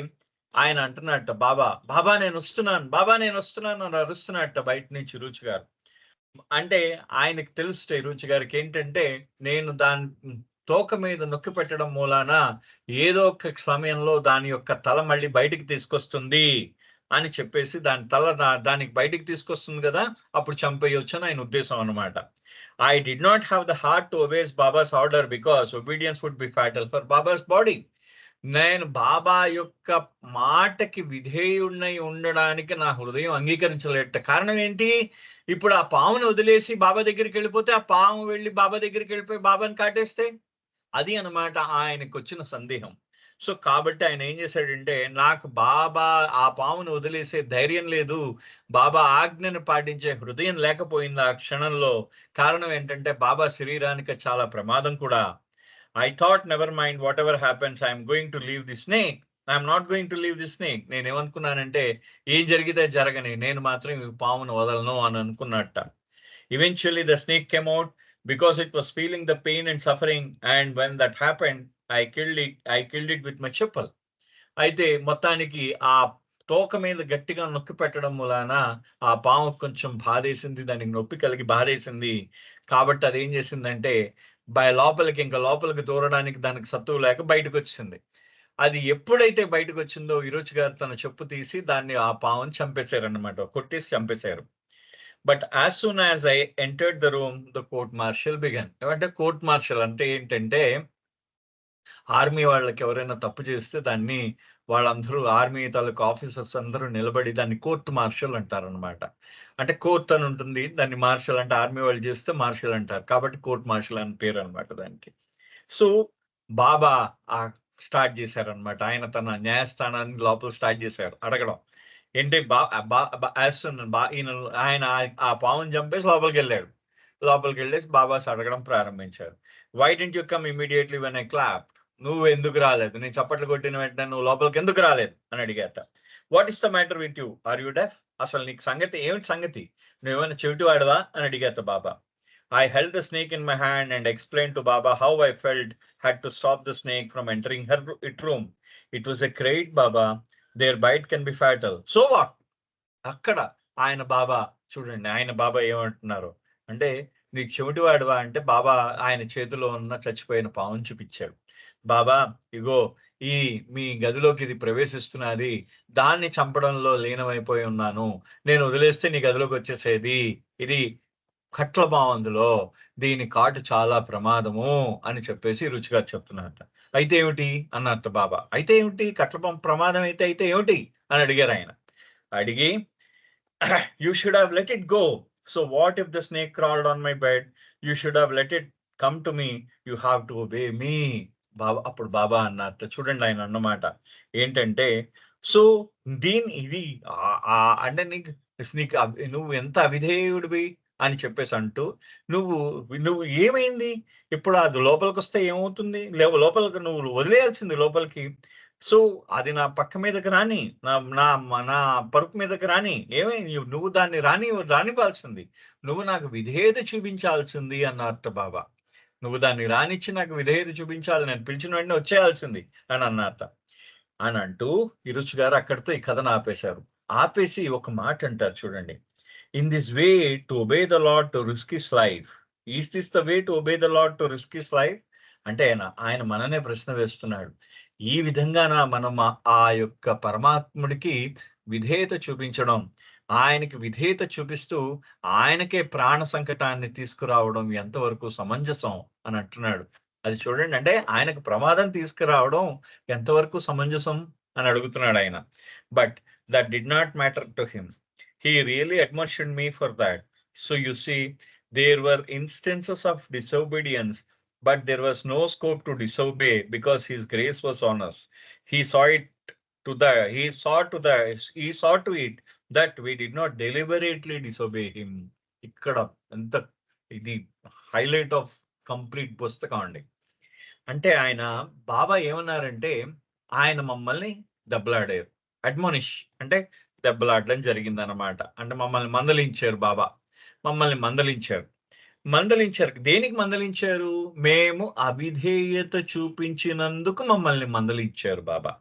ఆయన అంటున్నట్ట, బాబా నేను వస్తున్నాను అని అరుస్తున్నట్ట బయట నుంచి రుచి గారు. అంటే ఆయనకు తెలుసు రుచి గారికి ఏంటంటే, నేను దాని తోక మీద నొక్కి పెట్టడం మూలాన ఏదో ఒక సమయంలో దాని యొక్క తల మళ్ళీ బయటికి తీసుకొస్తుంది అని చెప్పేసి దాని తల దానికి బయటికి తీసుకొస్తుంది కదా, అప్పుడు చంపేయొచ్చు అని ఆయన ఉద్దేశం అనమాట. I did not have the heart to obey Baba's order because obedience would be fatal for Baba's body. నేను బాబా యొక్క మాటకి విధేయుడినై ఉండడానికి నా హృదయం అంగీకరించలేట. కారణం ఏంటి, ఇప్పుడు ఆ పామును వదిలేసి బాబా దగ్గరికి వెళ్ళిపోతే, ఆ పాము వెళ్ళి బాబా దగ్గరికి వెళ్ళిపోయి బాబాని కాటేస్తే, అది అన్నమాట ఆయనకు వచ్చిన సందేహం. సో కాబట్టి ఆయన ఏం చేశాడంటే, నాకు బాబా ఆ పామును వదిలేసే ధైర్యం లేదు, బాబా ఆజ్ఞను పాటించే హృదయం లేకపోయింది ఆ క్షణంలో. కారణం ఏంటంటే బాబా శరీరానికి చాలా ప్రమాదం కూడా. I thought, never mind, whatever happens, I am going to leave the snake. I am not going to leave the snake. నేను ఏమనుకున్నానంటే, ఏం జరిగితే జరగని, నేను మాత్రం ఈ పామును వదలను అని అనుకున్నట్ట. Eventually the snake came out because it was feeling the pain and suffering, and when that happened, I killed it with my chapel. అయితే మొత్తానికి ఆ తోక మీద గట్టిగా నొక్కి పెట్టడం మూలాన ఆ పాము కొంచెం బాధేసింది, దానికి నొప్పి కలిగి బాధేసింది. కాబట్టి అది ఏం చేసిందంటే, లోపలికి దూరడానికి దానికి సత్తువ లేక బయటకు వచ్చింది. అది ఎప్పుడైతే బయటకు వచ్చిందో ఈరోజు గారు తన చెప్పు తీసి దాన్ని ఆ పాముని చంపేశారన్నమాట, కొట్టేసి చంపేశారు. But as soon as I entered the room, the court martial began. ఏమంటే కోర్ట్ మార్షల్ అంటే ఏంటంటే, ఆర్మీ వాళ్ళకి ఎవరైనా తప్పు చేస్తే దాన్ని వాళ్ళందరూ ఆర్మీ తాలూకు ఆఫీసర్స్ అందరూ నిలబడి దాన్ని కోర్ట్ మార్షల్ అంటారనమాట. అంటే కోర్ట్ అని ఉంటుంది, దాన్ని మార్షల్ అంటే ఆర్మీ వాళ్ళు చేస్తే మార్షల్ అంటారు, కాబట్టి కోర్ట్ మార్షల్ అని పేరు అనమాట దానికి. సో బాబా స్టార్ట్ చేశారనమాట, ఆయన తన న్యాయస్థానాన్ని లోపల స్టార్ట్ చేశారు అడగడం. ఏంటి ఆయన ఆ పావుని చంపేసి లోపలికి వెళ్ళేసి బాబాస్ అడగడం ప్రారంభించారు. Why didn't you come immediately when I clap? నువ్వు ఎందుకు రాలేదు, నేను చప్పట్లు కొట్టిన వెంటనే నువ్వు లోపలికి ఎందుకు రాలేదు అని అడిగాట. What is the matter with you, are you deaf? అసలు నీకు ఏమిటి సంగతి, నువ్వేమైనా చెవిటి వాడవా అని అడిగాట బాబా. I held the snake in my hand and explained to Baba how I felt had to stop the snake from entering its room. It was a crate, Baba. Their bite can be fatal. So what? అక్కడ ఆయన బాబా చూడండి, ఆయన బాబా ఏమంటున్నారు అంటే, నీకు చెవిటి వాడువా అంటే బాబా ఆయన చేతిలో ఉన్న చచ్చిపోయిన పావును చూపించాడు. బాబా ఇగో ఈ మీ గదిలోకి ఇది ప్రవేశిస్తున్నది. దాన్ని చంపడంలో లీనమైపోయి ఉన్నాను. నేను వదిలేస్తే నీ గదిలోకి వచ్చేసేది. ఇది కట్లబాం అందులో. దీని కాటు చాలా ప్రమాదము అని చెప్పేసి రుచి గారు చెప్తున్నారట. అయితే ఏమిటి అన్నారట బాబా. అయితే ఏమిటి? కట్లపాము ప్రమాదం అయితే ఏమిటి? అని అడిగారాయన. అడిగి you should have let it go. So what if the snake crawled on my bed? You should have let it come to me. You have to obey మీ. అప్పుడు బాబా అన్నారట. చూడండి ఆయన అన్నమాట. ఏంటంటే సో ఇది అంటే నీకు నువ్వు ఎంత అవిధేయుడివి అని చెప్పేసి అంటూ నువ్వు నువ్వు ఏమైంది? ఇప్పుడు అది లోపలికొస్తే ఏమవుతుంది? లోపలికి నువ్వు వదిలేయాల్సింది లోపలికి. సో, అది నా పక్క మీదకి రాని. నా నా నా పరుపు మీదకి రాని. ఏమైంది? నువ్వు దాన్ని రానివ్వాల్సింది. నువ్వు నాకు విధేయత చూపించాల్సింది అన్నారట బాబా. నువ్వు దాన్ని రానిచ్చి నాకు విధేయత చూపించాలి. నేను పిలిచిన వెంటనే వచ్చేయాల్సింది అని అన్నారట. అనంటూ ఇరుచు గారు అక్కడితో ఈ కథను ఆపేశారు. ఆపేసి ఒక మాట అంటారు చూడండి. In this way to obey the lord to risk his life. Is this the way to obey the lord to risk his life? అంటే ఆయన మననే ప్రశ్న వేస్తున్నాడు. ఈ విధంగాన మనం ఆ యొక్క పరమాత్ముడికి విధేయత చూపించడం, ఆయనకి విధేయత చూపిస్తూ ఆయనకే ప్రాణ సంకటాన్ని తీసుకురావడం ఎంతవరకు సమంజసం అని అంటున్నాడు. అది చూడండి. అంటే ఆయనకు ప్రమాదం తీసుకురావడం ఎంతవరకు సమంజసం అని అడుగుతున్నాడు ఆయన. But that did not matter to him. He really admonished me for that. So you see, there were instances of disobedience, but there was no scope to disobey because his grace was on us. He saw to it that we did not deliberately disobey him. ఇక్కడ ఎంత ఇది highlight of complete పుస్తకం అండి. అంటే బాబా ఏమన్నారంటే ఆయన మమ్మల్ని దెబ్బలాడారు. అడ్మోనిష్ అంటే దెబ్బలాడడం జరిగిందనమాట. అంటే మమ్మల్ని మందలించారు బాబా. మమ్మల్ని మందలించారు. దేనికి మందలించారు? మేము అవిధేయత చూపించినందుకు మమ్మల్ని మందలించారు బాబా.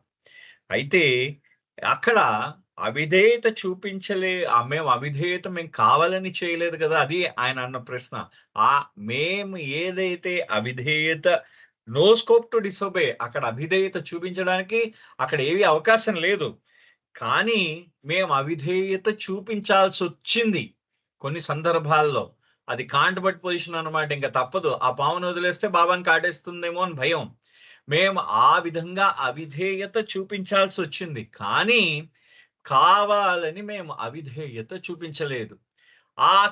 అయితే అక్కడ అవిధేయత మేము మేము కావాలని చేయలేదు కదా! అది ఆయన అన్న ప్రశ్న. మేము ఏదైతే అవిధేయత నో స్కోప్ టు డిసోబే, అక్కడ అవిధేయత చూపించడానికి అక్కడ ఏవి అవకాశం లేదు. కానీ మేము అవిధేయత చూపించాల్సొచ్చింది కొన్ని సందర్భాల్లో. అది కాంట్ బట్ పొజిషన్ అన్నమాట. ఇంక తప్పదు. ఆ పామును వదిలేస్తే బాబాని కాటేస్తుందేమో అని భయం. మేము ఆ విధంగా అవిధేయత చూపించాల్సొచ్చింది. కానీ కావాలని మేము అవిధేయత చూపించలేదు.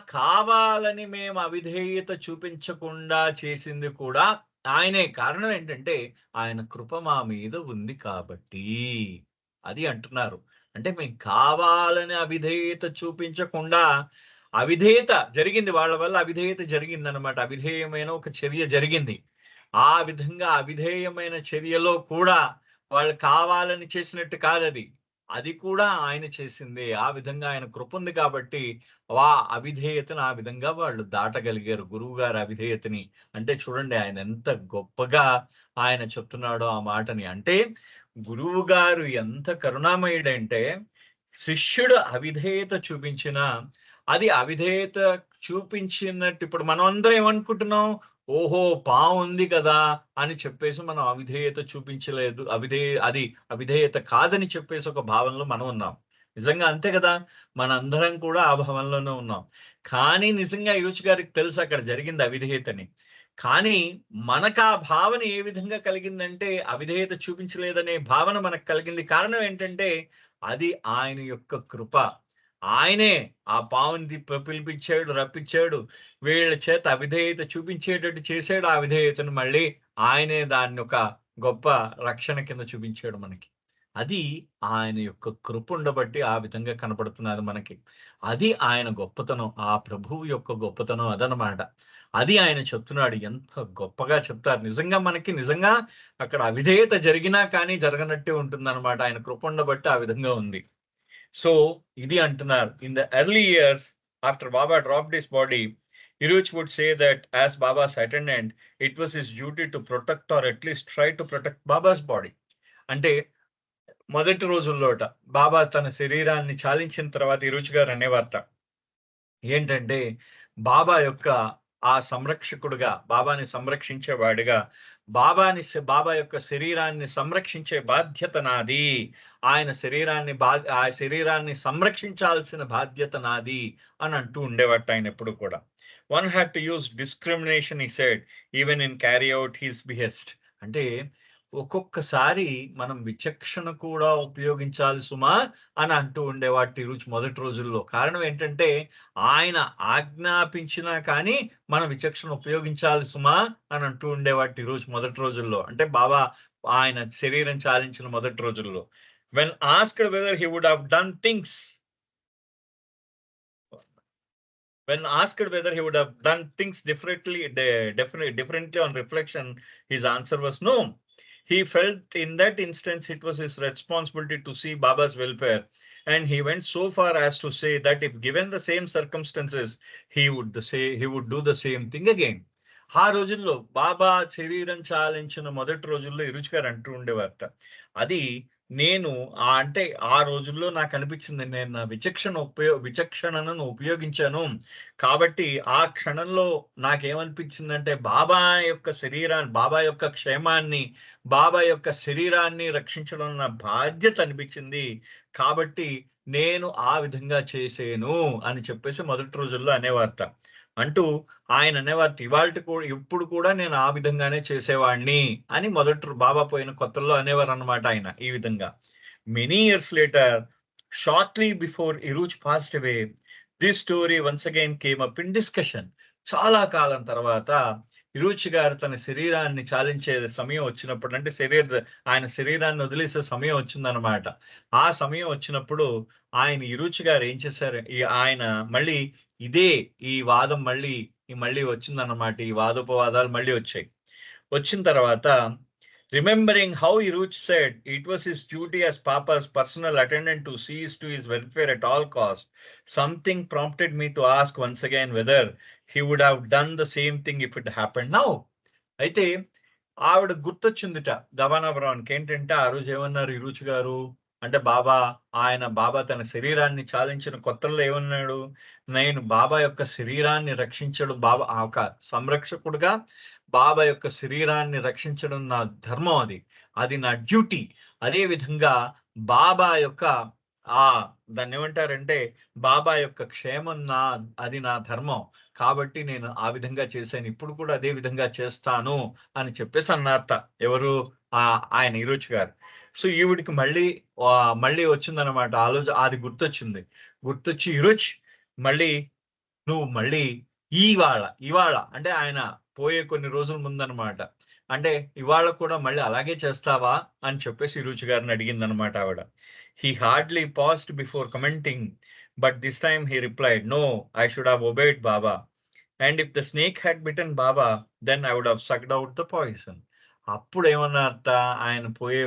కావాలని మేము అవిధేయత చూపించకుండా చేసింది కూడా ఆయనే. కారణం ఏంటంటే ఆయన కృప మా మీద ఉంది కాబట్టి. అది అంటున్నారు. అంటే మేము కావాలని అవిధేయత చూపించకుండా అవిధేయత జరిగింది. వాళ్ళ వల్ల అవిధేయత జరిగిందనమాట. అవిధేయమైన ఒక చర్య జరిగింది. ఆ విధంగా అవిధేయమైన చర్యలో కూడా వాళ్ళు కావాలని చేసినట్టు కాదది. అది కూడా ఆయన చేసిందే. ఆ విధంగా ఆయన కృప ఉంది కాబట్టి అవిధేయతను ఆ విధంగా వాళ్ళు దాటగలిగారు. గురువుగారి అవిధేయతని. అంటే చూడండి ఆయన ఎంత గొప్పగా ఆయన చెప్తున్నాడో ఆ మాటని. అంటే గురువు గారు ఎంత కరుణామయుడంటే శిష్యుడు అవిధేయత చూపించినా అది అవిధేయత చూపించినట్టు ఇప్పుడు మనం అందరం ఏమనుకుంటున్నాం? ఓహో! పాము ఉంది కదా అని చెప్పేసి మనం అవిధేయత చూపించలేదు. అది అవిధేయత కాదని చెప్పేసి ఒక భావనలో మనం ఉన్నాం. నిజంగా అంతే కదా! మనందరం కూడా ఆ భావనలోనే ఉన్నాం. కానీ నిజంగా యువచ్ గారికి తెలుసు అక్కడ జరిగింది అవిధేయతని. కానీ మనకు ఆ భావన ఏ విధంగా కలిగిందంటే అవిధేయత చూపించలేదనే భావన మనకు కలిగింది. కారణం ఏంటంటే అది ఆయన యొక్క కృప. ఆయనే ఆ పావుని పిలిపించాడు, రప్పించాడు. వీళ్ళ చేత అవిధేయత చూపించేటట్టు చేశాడు. ఆ విధేయతను మళ్ళీ ఆయనే దాన్ని ఒక గొప్ప రక్షణ కింద చూపించాడు మనకి. అది ఆయన యొక్క కృప ఉండబట్టి ఆ విధంగా కనపడుతున్నది మనకి. అది ఆయన గొప్పతనం. ఆ ప్రభువు యొక్క గొప్పతనం అదనమాట. అది ఆయన చెప్తున్నాడు. ఎంత గొప్పగా చెప్తారు. నిజంగా అక్కడ అవిధేయత జరిగినా కానీ జరగనట్టే ఉంటుందన్నమాట. ఆయన కృప ఉండబట్టి ఆ విధంగా ఉంది. సో ఇది అంటున్నారు. In the early years after Baba dropped his body, Hiruch would say that as Baba's attendant, it was his duty to protect or at least try to protect Baba's body. అంటే మొదటి రోజుల్లోట బాబా తన శరీరాన్ని చాలించిన తర్వాత హిరుచ్ గారు అనేవారట ఏంటంటే బాబా యొక్క ఆ సంరక్షకుడుగా, బాబాని సంరక్షించేవాడిగా, బాబా యొక్క శరీరాన్ని సంరక్షించే బాధ్యత నాది. ఆ శరీరాన్ని సంరక్షించాల్సిన బాధ్యత నాది అని అంటూ ఉండేవాట ఆయన ఎప్పుడు కూడా. One had to use discrimination he said even in carry out his behest. అంటే ఒక్కొక్కసారి మనం విచక్షణ కూడా ఉపయోగించాలి సుమా అని అంటూ ఉండేవాటి మొదటి రోజుల్లో. కారణం ఏంటంటే ఆయన ఆజ్ఞాపించినా కానీ మనం విచక్షణ ఉపయోగించాలి సుమా అని అంటూ ఉండేవాటి మొదటి రోజుల్లో. అంటే బాబా ఆయన శరీరం చాలించిన మొదటి రోజుల్లో. When asked whether he would have done things when asked whether he would have done things differently on reflection, his answer was no. He felt in that instance it was his responsibility to see Baba's welfare, and he went so far as to say that if given the same circumstances, he would do the same thing again. ఆ రోజుల్లో బాబా శరీరం చాలించిన మొదటి రోజుల్లో ఇరుచి గారు అంటూ ఉండేవారట. అది నేను అంటే ఆ రోజుల్లో నాకు అనిపించింది, నేను నా విచక్షణను ఉపయోగించాను. కాబట్టి ఆ క్షణంలో నాకేమనిపించిందంటే బాబా యొక్క క్షేమాన్ని, బాబా యొక్క శరీరాన్ని రక్షించడం నా బాధ్యత అనిపించింది. కాబట్టి నేను ఆ విధంగా చేసేను అని చెప్పేసి మొదటి రోజుల్లో అనేవారట. అంటూ ఆయన అనేవారు ఇవాల్టి కూడా ఇప్పుడు కూడా నేను ఆ విధంగానే చేసేవాడిని అని బాబా పోయిన కొత్తల్లో అనేవారు అన్నమాట ఆయన ఈ విధంగా. Many years later, shortly before Eruch passed away, this story once again came up in discussion. చాలా కాలం తర్వాత ఇరూచి గారు తన శరీరాన్ని చాలించే సమయం వచ్చినప్పుడు, అంటే ఆయన శరీరాన్ని వదిలేసే సమయం వచ్చిందనమాట. ఆ సమయం వచ్చినప్పుడు ఆయన ఇరూచి గారు ఏం చేశారు, ఆయన మళ్ళీ ఈ వాదం మళ్ళీ వచ్చిందన్నమాట. ఈ వాదోపవాదాలు మళ్ళీ వచ్చాయి. వచ్చిన తర్వాత remembering how Iruch said it was his duty as Papa's personal attendant to see to his welfare at all costs, something prompted me to ask once again whether he would have done the same thing if it happened now. అయితే ఆవిడ గుర్తొచ్చిందిట దవానాబ్రాన్కి. ఏంటంటే ఆ రోజు ఏమన్నారు ఇరుచి గారు అంటే బాబా తన శరీరాన్ని చాలించిన కొత్తల్లో ఏమన్నాడు, నేను బాబా యొక్క శరీరాన్ని రక్షించడం, ఒక సంరక్షకుడుగా బాబా యొక్క శరీరాన్ని రక్షించడం నా ధర్మం, అది నా డ్యూటీ. అదే విధంగా బాబా యొక్క దాన్ని ఏమంటారంటే బాబా యొక్క క్షేమం అది నా ధర్మం. కాబట్టి నేను ఆ విధంగా చేశాను, ఇప్పుడు కూడా అదే విధంగా చేస్తాను అని చెప్పేసి అన్నారట. ఎవరు? ఆయన ఇరుచి గారు. సో ఈవిడికి మళ్ళీ వచ్చిందనమాట ఆలోచన. అది గుర్తొచ్చి ఇరుచి నువ్వు మళ్ళీ ఇవాళ అంటే ఆయన పోయే కొన్ని రోజుల ముందనమాట, అంటే ఇవాళ కూడా మళ్ళీ అలాగే చేస్తావా అని చెప్పేసి ఇరుచి గారిని అడిగిందనమాట ఆవిడ. He hardly paused before commenting, but this time he replied, no, I should have obeyed Baba. And if the snake had bitten Baba, then I would have sucked out the poison. అప్పుడు ఏమన్నారట ఆయన పోయే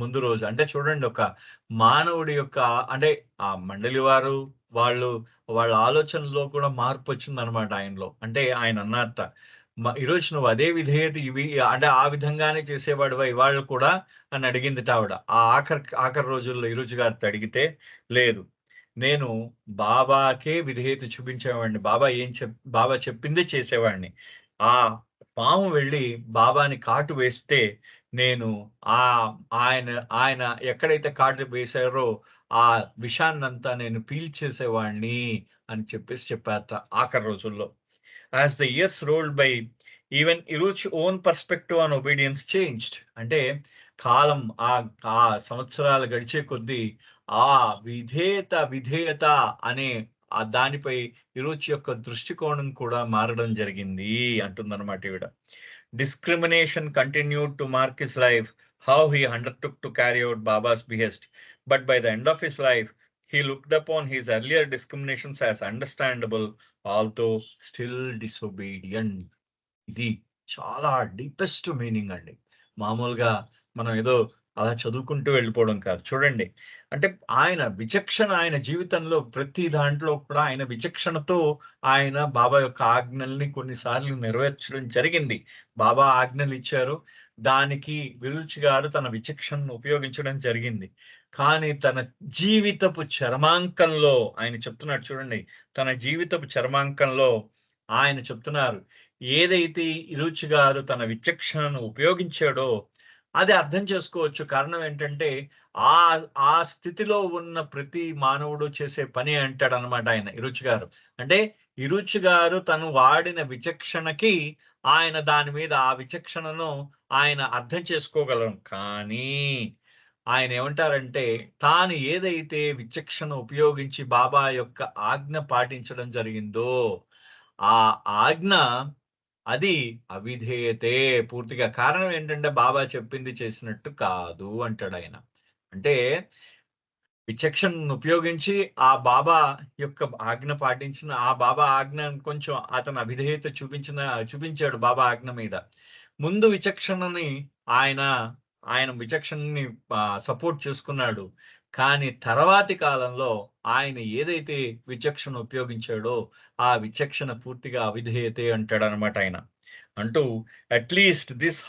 ముందు రోజు. అంటే చూడండి, ఒక మానవుడి యొక్క అంటే ఆ మండలి వారు వాళ్ళ ఆలోచనలో కూడా మార్పు వచ్చిందనమాట ఆయనలో. అంటే ఆయన అన్నారట, ఈరోజు నువ్వు అదే విధేయత అంటే ఆ విధంగానే చేసేవాడువా ఇవాళ కూడా అని అడిగిందిట ఆవిడ. ఆ ఆఖరి రోజుల్లో ఇరుచి గారితో అడిగితే, లేదు, నేను బాబాకే విధేయత చూపించేవాడిని, బాబా చెప్పిందే చేసేవాడిని. ఆ పాము వెళ్ళి బాబాని కాటు వేస్తే నేను ఆయన ఎక్కడైతే కాటు వేశారో ఆ విషాన్నంతా నేను పీల్చేసేవాడిని అని చెప్పారట ఆఖరి రోజుల్లో. As the years rolled by, even Iruch's own perspective on obedience changed. అంటే కాలం ఆ సంవత్సరాలు గడిచే కొద్దీ ఆ విధేయత అనే దానిపై ఇరుచి యొక్క దృష్టికోణం కూడా మారడం జరిగింది అంటుందన్నమాట ఈవిడ. Discrimination continued to mark his life, how he undertook to carry out Baba's behest. But by the end of his life, he looked upon his earlier discriminations as understandable, although still disobedient. ఇది చాలా deepest meaning అండి. మామూలుగా మనం ఏదో అలా చదువుకుంటూ వెళ్ళిపోవడం కాదు. చూడండి, అంటే ఆయన జీవితంలో ప్రతి దాంట్లో కూడా ఆయన విచక్షణతో ఆయన బాబా యొక్క ఆజ్ఞల్ని కొన్నిసార్లు నెరవేర్చడం జరిగింది. బాబా ఆజ్ఞలు ఇచ్చారు, దానికి విరుచి గారు తన విచక్షణను ఉపయోగించడం జరిగింది. కానీ తన జీవితపు చరమాంకంలో ఆయన చెప్తున్నాడు చూడండి, తన జీవితపు చరమాంకంలో ఆయన చెప్తున్నారు, ఏదైతే ఇరుచి గారు తన విచక్షణను ఉపయోగించాడో అది అర్థం చేసుకోవచ్చు. కారణం ఏంటంటే, ఆ ఆ స్థితిలో ఉన్న ప్రతి మానవుడు చేసే పని అంటాడనమాట ఆయన ఇరుచి గారు. అంటే ఇరుచి గారు తను వాడిన విచక్షణకి ఆయన దాని మీద ఆ విచక్షణను ఆయన అర్థం చేసుకోగలం. కానీ ఆయనేమంటారంటే, తాను ఏదైతే విచక్షణ ఉపయోగించి బాబా యొక్క ఆజ్ఞ పాటించడం జరిగిందో, ఆ ఆజ్ఞ అది అవిధేయతే పూర్తిగా. కారణం ఏంటంటే, బాబా చెప్పింది చేసినట్టు కాదు అంటాడాయన. అంటే విచక్షణను ఉపయోగించి ఆ బాబా యొక్క ఆజ్ఞ పాటించిన ఆ బాబా ఆజ్ఞను కొంచెం అతను అవిధేయత చూపించాడు బాబా ఆజ్ఞ మీద. ముందు విచక్షణని ఆయన, ఆయన విచక్షణని సపోర్ట్ చేసుకున్నాడు. కానీ తర్వాతి కాలంలో ఆయన ఏదైతే విచక్షణ ఉపయోగించాడో, ఆ విచక్షణ పూర్తిగా అవిధేయతే అంటాడనమాట ఆయన. అంటూ at least this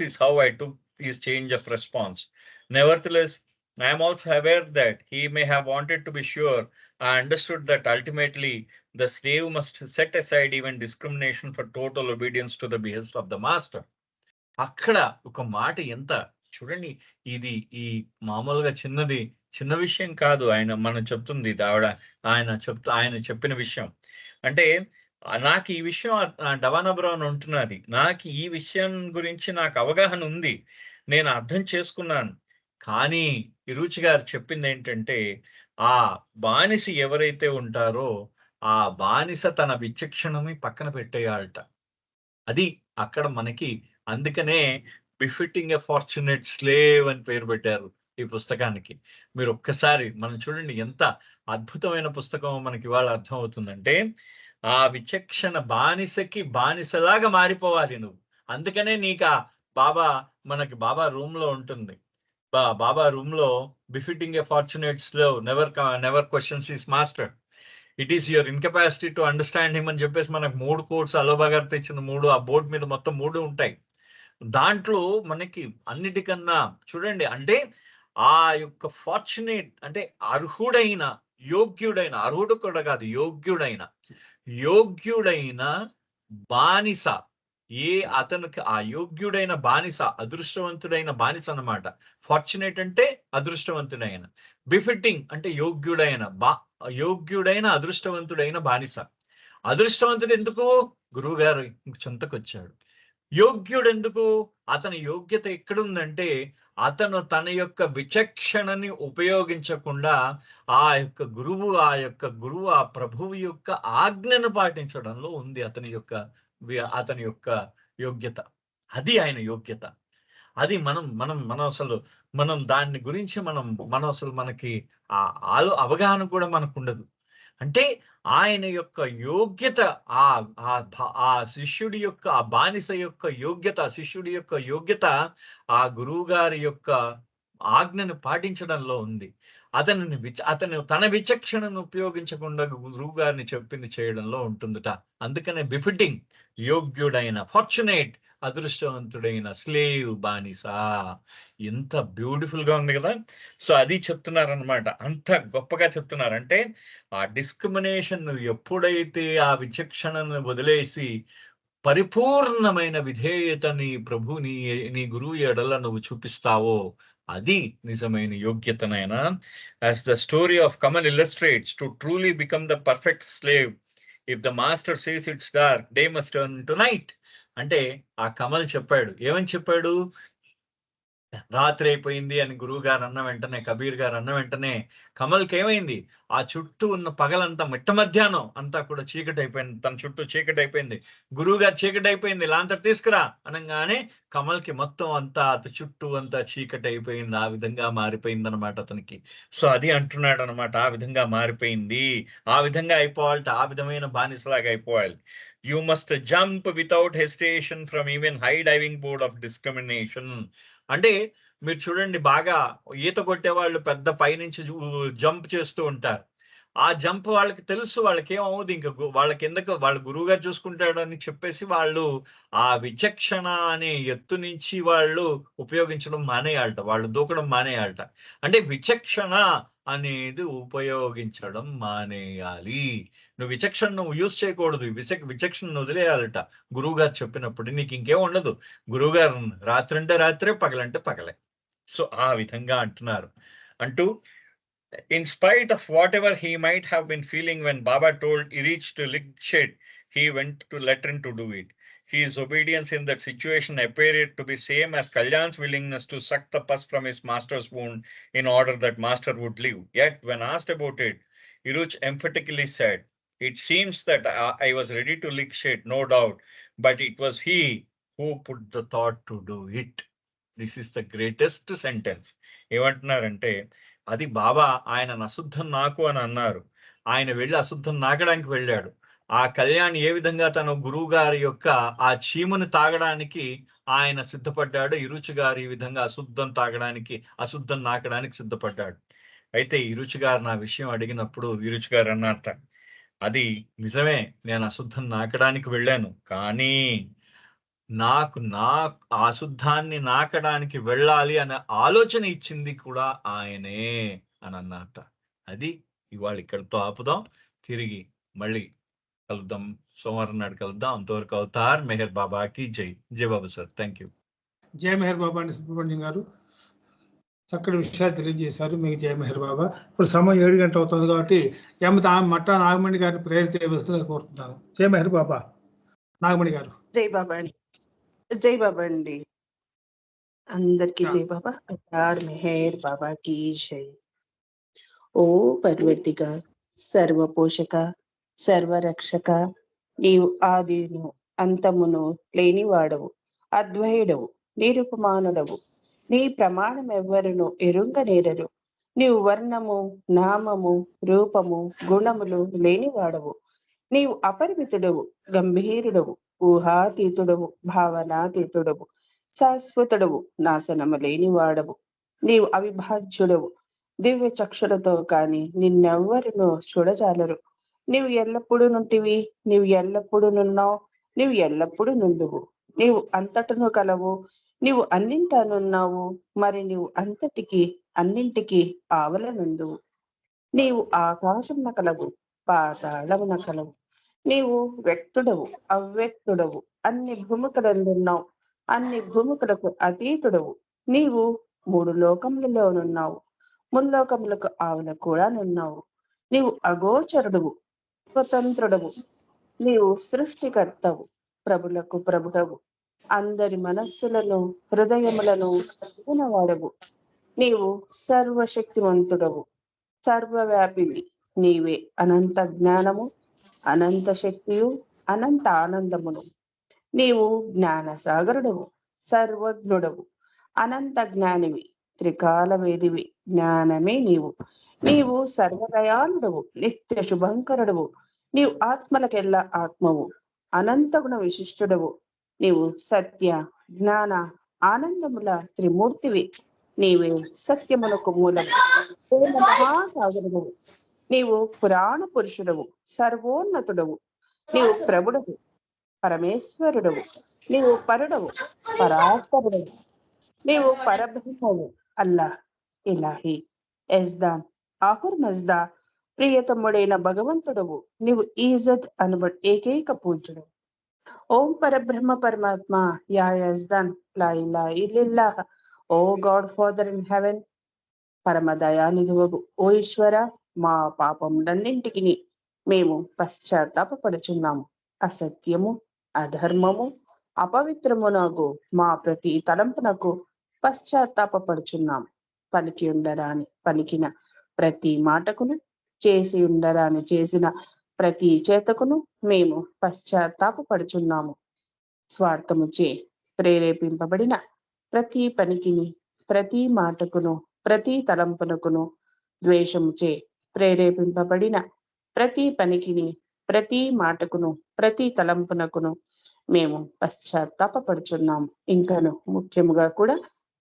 is how I took this change of response. Nevertheless I am also aware that he may have wanted to be sure. I understood that ultimately the slave must set aside even discrimination for total obedience to the behest of the master. అక్కడ ఒక మాట ఎంత చూడండి, ఇది ఈ మామూలుగా చిన్న విషయం కాదు. మనం చెప్తుంది ఇది ఆయన చెప్పిన విషయం. అంటే నాకు ఈ విషయం డవానా బ్రౌన్ ఉంటున్నది. నాకు ఈ విషయం గురించి నాకు అవగాహన ఉంది. నేను అర్థం చేసుకున్నాను. కానీ ఇరుచి గారు చెప్పిందేంటంటే, ఆ బానిస ఎవరైతే ఉంటారో, ఆ బానిస తన విచక్షణని పక్కన పెట్టేయాలట. అది అక్కడ మనకి అందుకనే 'బిఫిట్టింగ్ ఎ ఫార్చునేట్ స్లేవ్' అని పేరు పెట్టారు ఈ పుస్తకానికి. మీరు ఒక్కసారి మనం చూడండి ఎంత అద్భుతమైన పుస్తకం మనకి ఇవాళ అర్థమవుతుందంటే, ఆ విచక్షణ బానిసకి బానిసలాగా మారిపోవాలి నువ్వు. అందుకనే నీకా బాబా మనకి బాబా రూమ్‌లో ఉంటుంది. బాబా రూమ్‌లో 'befitting a fortunate slave never questions his master. It is your incapacity to understand him' అని చెప్పేసి మనకు 3 కోట్స్ అలోబా గారు తెచ్చిన 3 ఆ బోర్డ్ మీద మొత్తం 3 ఉంటాయి. దాంట్లో మనకి అన్నిటికన్నా చూడండి అంటే ఆ యొక్క ఫార్చునేట్ అంటే అర్హుడైన, యోగ్యుడైన, అర్హుడు కూడా కాదు యోగ్యుడైన బానిస అతనికి ఆ యోగ్యుడైన బానిస, అదృష్టవంతుడైన బానిస అన్నమాట. ఫార్చునేట్ అంటే అదృష్టవంతుడైన. బిఫిట్టింగ్ అంటే యోగ్యుడైన అదృష్టవంతుడైన బానిస. అదృష్టవంతుడు ఎందుకు? గురువుగారు చెంతకొచ్చాడు. యోగ్యుడెందుకు? అతని యోగ్యత ఎక్కడుందంటే, అతను తన యొక్క విచక్షణని ఉపయోగించకుండా ఆ యొక్క గురువు ఆ ప్రభువు యొక్క ఆజ్ఞను పాటించడంలో ఉంది అతని యొక్క యోగ్యత. అది ఆయన యోగ్యత. అది మనం దాన్ని గురించి మనం అసలు మనకి ఆ అవగాహన కూడా మనకుండదు. అంటే ఆయన యొక్క యోగ్యత ఆ శిష్యుడి యొక్క ఆ బానిస యొక్క యోగ్యత, శిష్యుడి యొక్క యోగ్యత ఆ గురువుగారి యొక్క ఆజ్ఞను పాటించడంలో ఉంది. అతను తన విచక్షణను ఉపయోగించకుండా గురువుగారిని చెప్పింది చేయడంలో ఉంటుందట. అందుకనే బిఫిట్టింగ్ యోగ్యుడైన, ఫార్చునేట్ అదృష్టవంతుడైన స్లేవ్ బానిస. ఎంత బ్యూటిఫుల్ గా ఉంది కదా! సో అది చెప్తున్నారనమాట. అంత గొప్పగా చెప్తున్నారు. అంటే ఆ డిస్క్రిమినేషన్ ఎప్పుడైతే ఆ విచక్షణను వదిలేసి పరిపూర్ణమైన విధేయతని నీ గురువు ఎడల నువ్వు చూపిస్తావో అది నిజమైన యోగ్యతనైనా. As the story of Kamal illustrates, to truly become the perfect slave, if the master says it's dark, day must turn to night. అంటే ఆ కమల్ చెప్పాడు. ఏమని చెప్పాడు? రాత్రి అయిపోయింది అని గురువు గారు అన్న వెంటనే, కబీర్ గారు అన్న వెంటనే కమల్కి ఏమైంది? ఆ చుట్టూ ఉన్న పగలంతా మిట్ట మధ్యాహ్నం అంతా కూడా చీకటి అయిపోయింది. తన చుట్టూ చీకటి అయిపోయింది. గురువు గారు చీకటి అయిపోయింది, లాంతర్ తీసుకురా అనగానే కమల్కి మొత్తం అంతా చుట్టూ అంతా చీకటి అయిపోయింది. ఆ విధంగా మారిపోయింది అనమాట అతనికి. సో అది అంటున్నాడు అనమాట. ఆ విధంగా మారిపోయింది, ఆ విధంగా అయిపోవాలట, ఆ విధమైన బానిసలాగా అయిపోవాలి. You must jump without hesitation from even high diving board of discrimination. అంటే మీరు చూడండి, బాగా ఈత కొట్టేవాళ్ళు పెద్ద పైనుంచి జంప్ చేస్తూ ఉంటారు. ఆ జంప్ వాళ్ళకి తెలుసు, వాళ్ళకేమవ్వదు. ఇంక వాళ్ళ కిందకు వాళ్ళ గురువుగారు చూసుకుంటాడని చెప్పేసి వాళ్ళు ఆ విచక్షణ అనే ఎత్తు నుంచి వాళ్ళు ఉపయోగించడం మానేయాలట. వాళ్ళు దూకడం మానేయాలట. అంటే విచక్షణ అనేది ఉపయోగించడం మానేయాలి. నువ్వు విచక్షణను యూజ్ చేయకూడదు. విచక్షణను వదిలేయాలట. గురువుగారు చెప్పినప్పుడు. నీకింకేం ఉండదు. గురువుగారు రాత్రంటే రాత్రే, పగలంటే పగలే. సో, ఆ విధంగా అంటున్నారు. అంటూ in spite of whatever he might have been feeling when Baba told Irich to lick shade, he went to Latrin to do it. His obedience in that situation appeared to be same as Kalyan's willingness to suck the pus from his master's wound in order that master would live. Yet, when asked about it, Iruch emphatically said, "It seems that I was ready to lick shade, no doubt, but it was he who put the thought to do it." This is the greatest sentence. ఏమంటున్నారంటే, అది బాబా ఆయన అశుద్ధం నాకు అని అన్నారు. ఆయన వెళ్లి అశుద్ధం నాకడానికి వెళ్ళాడు. ఆ కళ్యాణ్ ఏ విధంగా తన గురువు గారి యొక్క ఆ చీమను తాగడానికి ఆయన సిద్ధపడ్డాడు. ఇరుచి గారు ఈ విధంగా అశుద్ధం నాకడానికి సిద్ధపడ్డాడు. అయితే ఇరుచి గారు నా విషయం అడిగినప్పుడు ఇరుచి గారు అన్నారట, అది నిజమే, నేను అశుద్ధం నాకడానికి వెళ్ళాను. కానీ నా అశుద్ధాన్ని నాకడానికి వెళ్ళాలి అనే ఆలోచన ఇచ్చింది కూడా ఆయనే అని అన్నట. అది ఇవాళ ఇక్కడితో ఆపుదాం. తిరిగి మళ్ళీ కలుద్దాం. సోమవారం నాడు కలుద్దాం. అంతవరకు అవతార్ మెహర్ బాబాకి జై. జై బాబా సార్. Thank you. జై మెహర్ బాబా అండి సుబ్రహ్మణ్యం గారు. చక్కటి విషయాలు తెలియజేశారు. మీకు జై మెహర్ బాబా. ఇప్పుడు సమయం 7 గంటలు అవుతుంది కాబట్టి మట్టా నాగమణి గారిని ప్రేయర్ చేయవలసిందిగా కోరుతున్నాను. జై మెహర్ బాబా. నాగమణి గారు. జై బాబా అండి. జై బాబా అండి. అందరికీ జై బాబా. అవతార్ మెహర్ బాబాకి జై. ఓ పర్వర్తిగార్, సర్వపోషక, సర్వరక్షక, నీవు ఆదిను అంతమును లేనివాడవు, అద్వయుడవు, నిరుపమానుడవు. నీ ప్రమాణం ఎవ్వరును ఎరుంగనేరరు. నీవు వర్ణము, నామము, రూపము, గుణములు లేనివాడవు. నీవు అపరిమితుడవు, గంభీరుడవు, ఊహాతీతుడవు, భావనాతీతుడవు, శాశ్వతుడవు, నాశనము లేనివాడవు. నీవు అవిభాజ్యుడవు. దివ్య చక్షులతో కాని నిన్నెవ్వరును చూడజాలరు. నీవు ఎల్లప్పుడూ నుంటివి, నీవు ఎల్లప్పుడూ నున్నావు, నీవు ఎల్లప్పుడూ నుందువు. నీవు అంతటను కలవు, నీవు అన్నింటానున్నావు, మరి నీవు అన్నింటికి ఆవలనుందువు. నీవు ఆకాశమున కలవు, పాతాళమున కలవు. నీవు వ్యక్తుడవు, అవ్యక్తుడవు, అన్ని భూమికలందున్నావు, అన్ని భూమికలకు అతీతుడవు. నీవు 3 లోకములలోనున్నావు, ముల్లోకములకు ఆవుల కూడా నున్నావు. నీవు అగోచరుడువు, స్వతంత్రుడవు. నీవు సృష్టికర్తవు, ప్రభులకు ప్రభుడవు. అందరి మనస్సులను, హృదయములను వాడవు. నీవు సర్వశక్తివంతుడవు, సర్వవ్యాపివి. నీవే అనంత జ్ఞానము, అనంత శక్తియు, అనంత ఆనందమును. నీవు జ్ఞాన సాగరుడవు, సర్వజ్ఞుడవు, అనంత జ్ఞానివి, త్రికాల వేదివి. జ్ఞానమే నీవు. నీవు సర్వదయాళుడవు, నిత్య శుభంకరుడవు. నీవు ఆత్మలకెల్లా ఆత్మవు, అనంత గుణ విశిష్టుడవు. నీవు సత్య, జ్ఞాన, ఆనందముల త్రిమూర్తివి. నీవే సత్యమునకు మూలము, ప్రేమ మహాసాగరుడవు. నీవు పురాణ పురుషుడవు, సర్వోన్నతుడవు. నీవు ప్రభుడవు, పరమేశ్వరుడవు. నీవు పరుడవు, పరాత్పరుడవు. నీవు పరబ్రహ్మవు, అల్లాహ్, ఇలాహి, ఎజ్దాన్, ఆహుర్ మజ్దా, ప్రియతముడైన భగవంతుడవు. నీవు ఈజద్ అనబడ్ ఏకైక పూజ్యుడు. ఓం పరబ్రహ్మ పరమాత్మ, యా యజ్దాన్, లా ఇలాహ ఇల్లిల్లాహ్. O God Father in Heaven, పరమ దయానిధువగు ఓ ఈశ్వర, మా పాపములన్నింటికి మేము పశ్చాత్తాపపడుచున్నాము. అసత్యము, అధర్మము, అపవిత్రమునగు మా ప్రతి తలంపునకు పశ్చాత్తాపపడుచున్నాము. పలికిన ప్రతి మాటకును, చేసి ఉండరాని చేసిన ప్రతి చేతకును మేము పశ్చాత్తాపపడుచున్నాము. స్వార్థముచే ప్రేరేపింపబడిన ప్రతి పనికిని, ప్రతి మాటకును, ప్రతి తలంపునకును, ద్వేషముచే ప్రేరేపింపబడిన ప్రతి పనికిని, ప్రతి మాటకును, ప్రతి తలంపునకును మేము పశ్చాత్తాపపడుచున్నాము. ఇంకను ముఖ్యముగా కూడా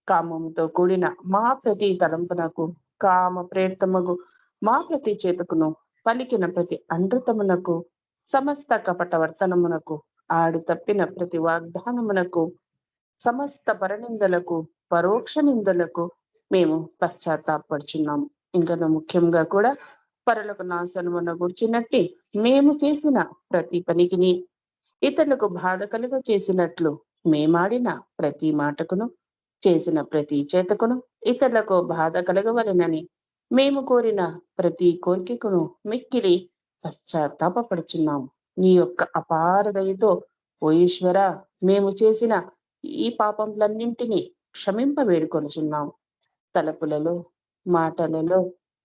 కామముతో కూడిన మా ప్రతి తలంపునకు, కామ ప్రేరితమగు మా ప్రతి చేతకును, పలికిన ప్రతి అనృతమునకు, సమస్త కపట వర్తనమునకు, ఆడి తప్పిన ప్రతి వాగ్దానమునకు, సమస్త పరనిందలకు, పరోక్ష నిందలకు మేము పశ్చాత్తాపడుచున్నాము. ఇంకా ముఖ్యంగా కూడా పరలోక నాశనమున కూర్చున్నట్టి మేము చేసిన ప్రతి పనికిని ఇతరులకు బాధ కలుగ చేసినట్లు మేమాడిన ప్రతి మాటకును చేసిన ప్రతి చేతకును ఇతరులకు బాధ కలగవలెనని మేము కోరిన ప్రతి కోరికకును మిక్కిలి పశ్చాత్తాపడుచున్నాము. నీ యొక్క అపార దయతో ఓ ఈశ్వర, మేము చేసిన ఈ పాపములన్నింటినీ క్షమింప వేడుకొనుచున్నాము. తలపులలో, మాటలలో,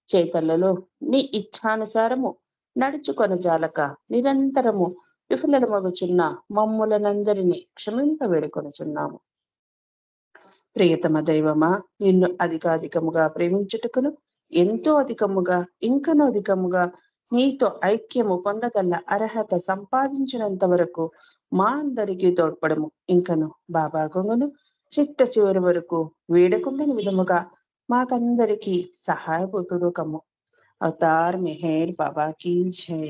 చేతలలో నీ ఇచ్ఛానుసారము నడుచుకొనజాలక నిరంతరము విఫలమగుచున్న మమ్ములనందరినీ క్షమింప వేడుకొనుచున్నాము. ప్రియతమ దైవమా, నిన్ను అధికాధికముగా ప్రేమించుటకును ఎంతో అధికముగా ఇంకనూ అధికముగా నీతో ఐక్యము పొందగల అర్హత సంపాదించినంత వరకు మా అందరికీ తోడ్పడము. ఇంకను బాబా కొంగను చిట్ట చివరి వరకు వేడకుండని విధముగా మాకందరికీ సహాయపూర్వకము. అవతార్ మెహర్ బాబా కీ జై.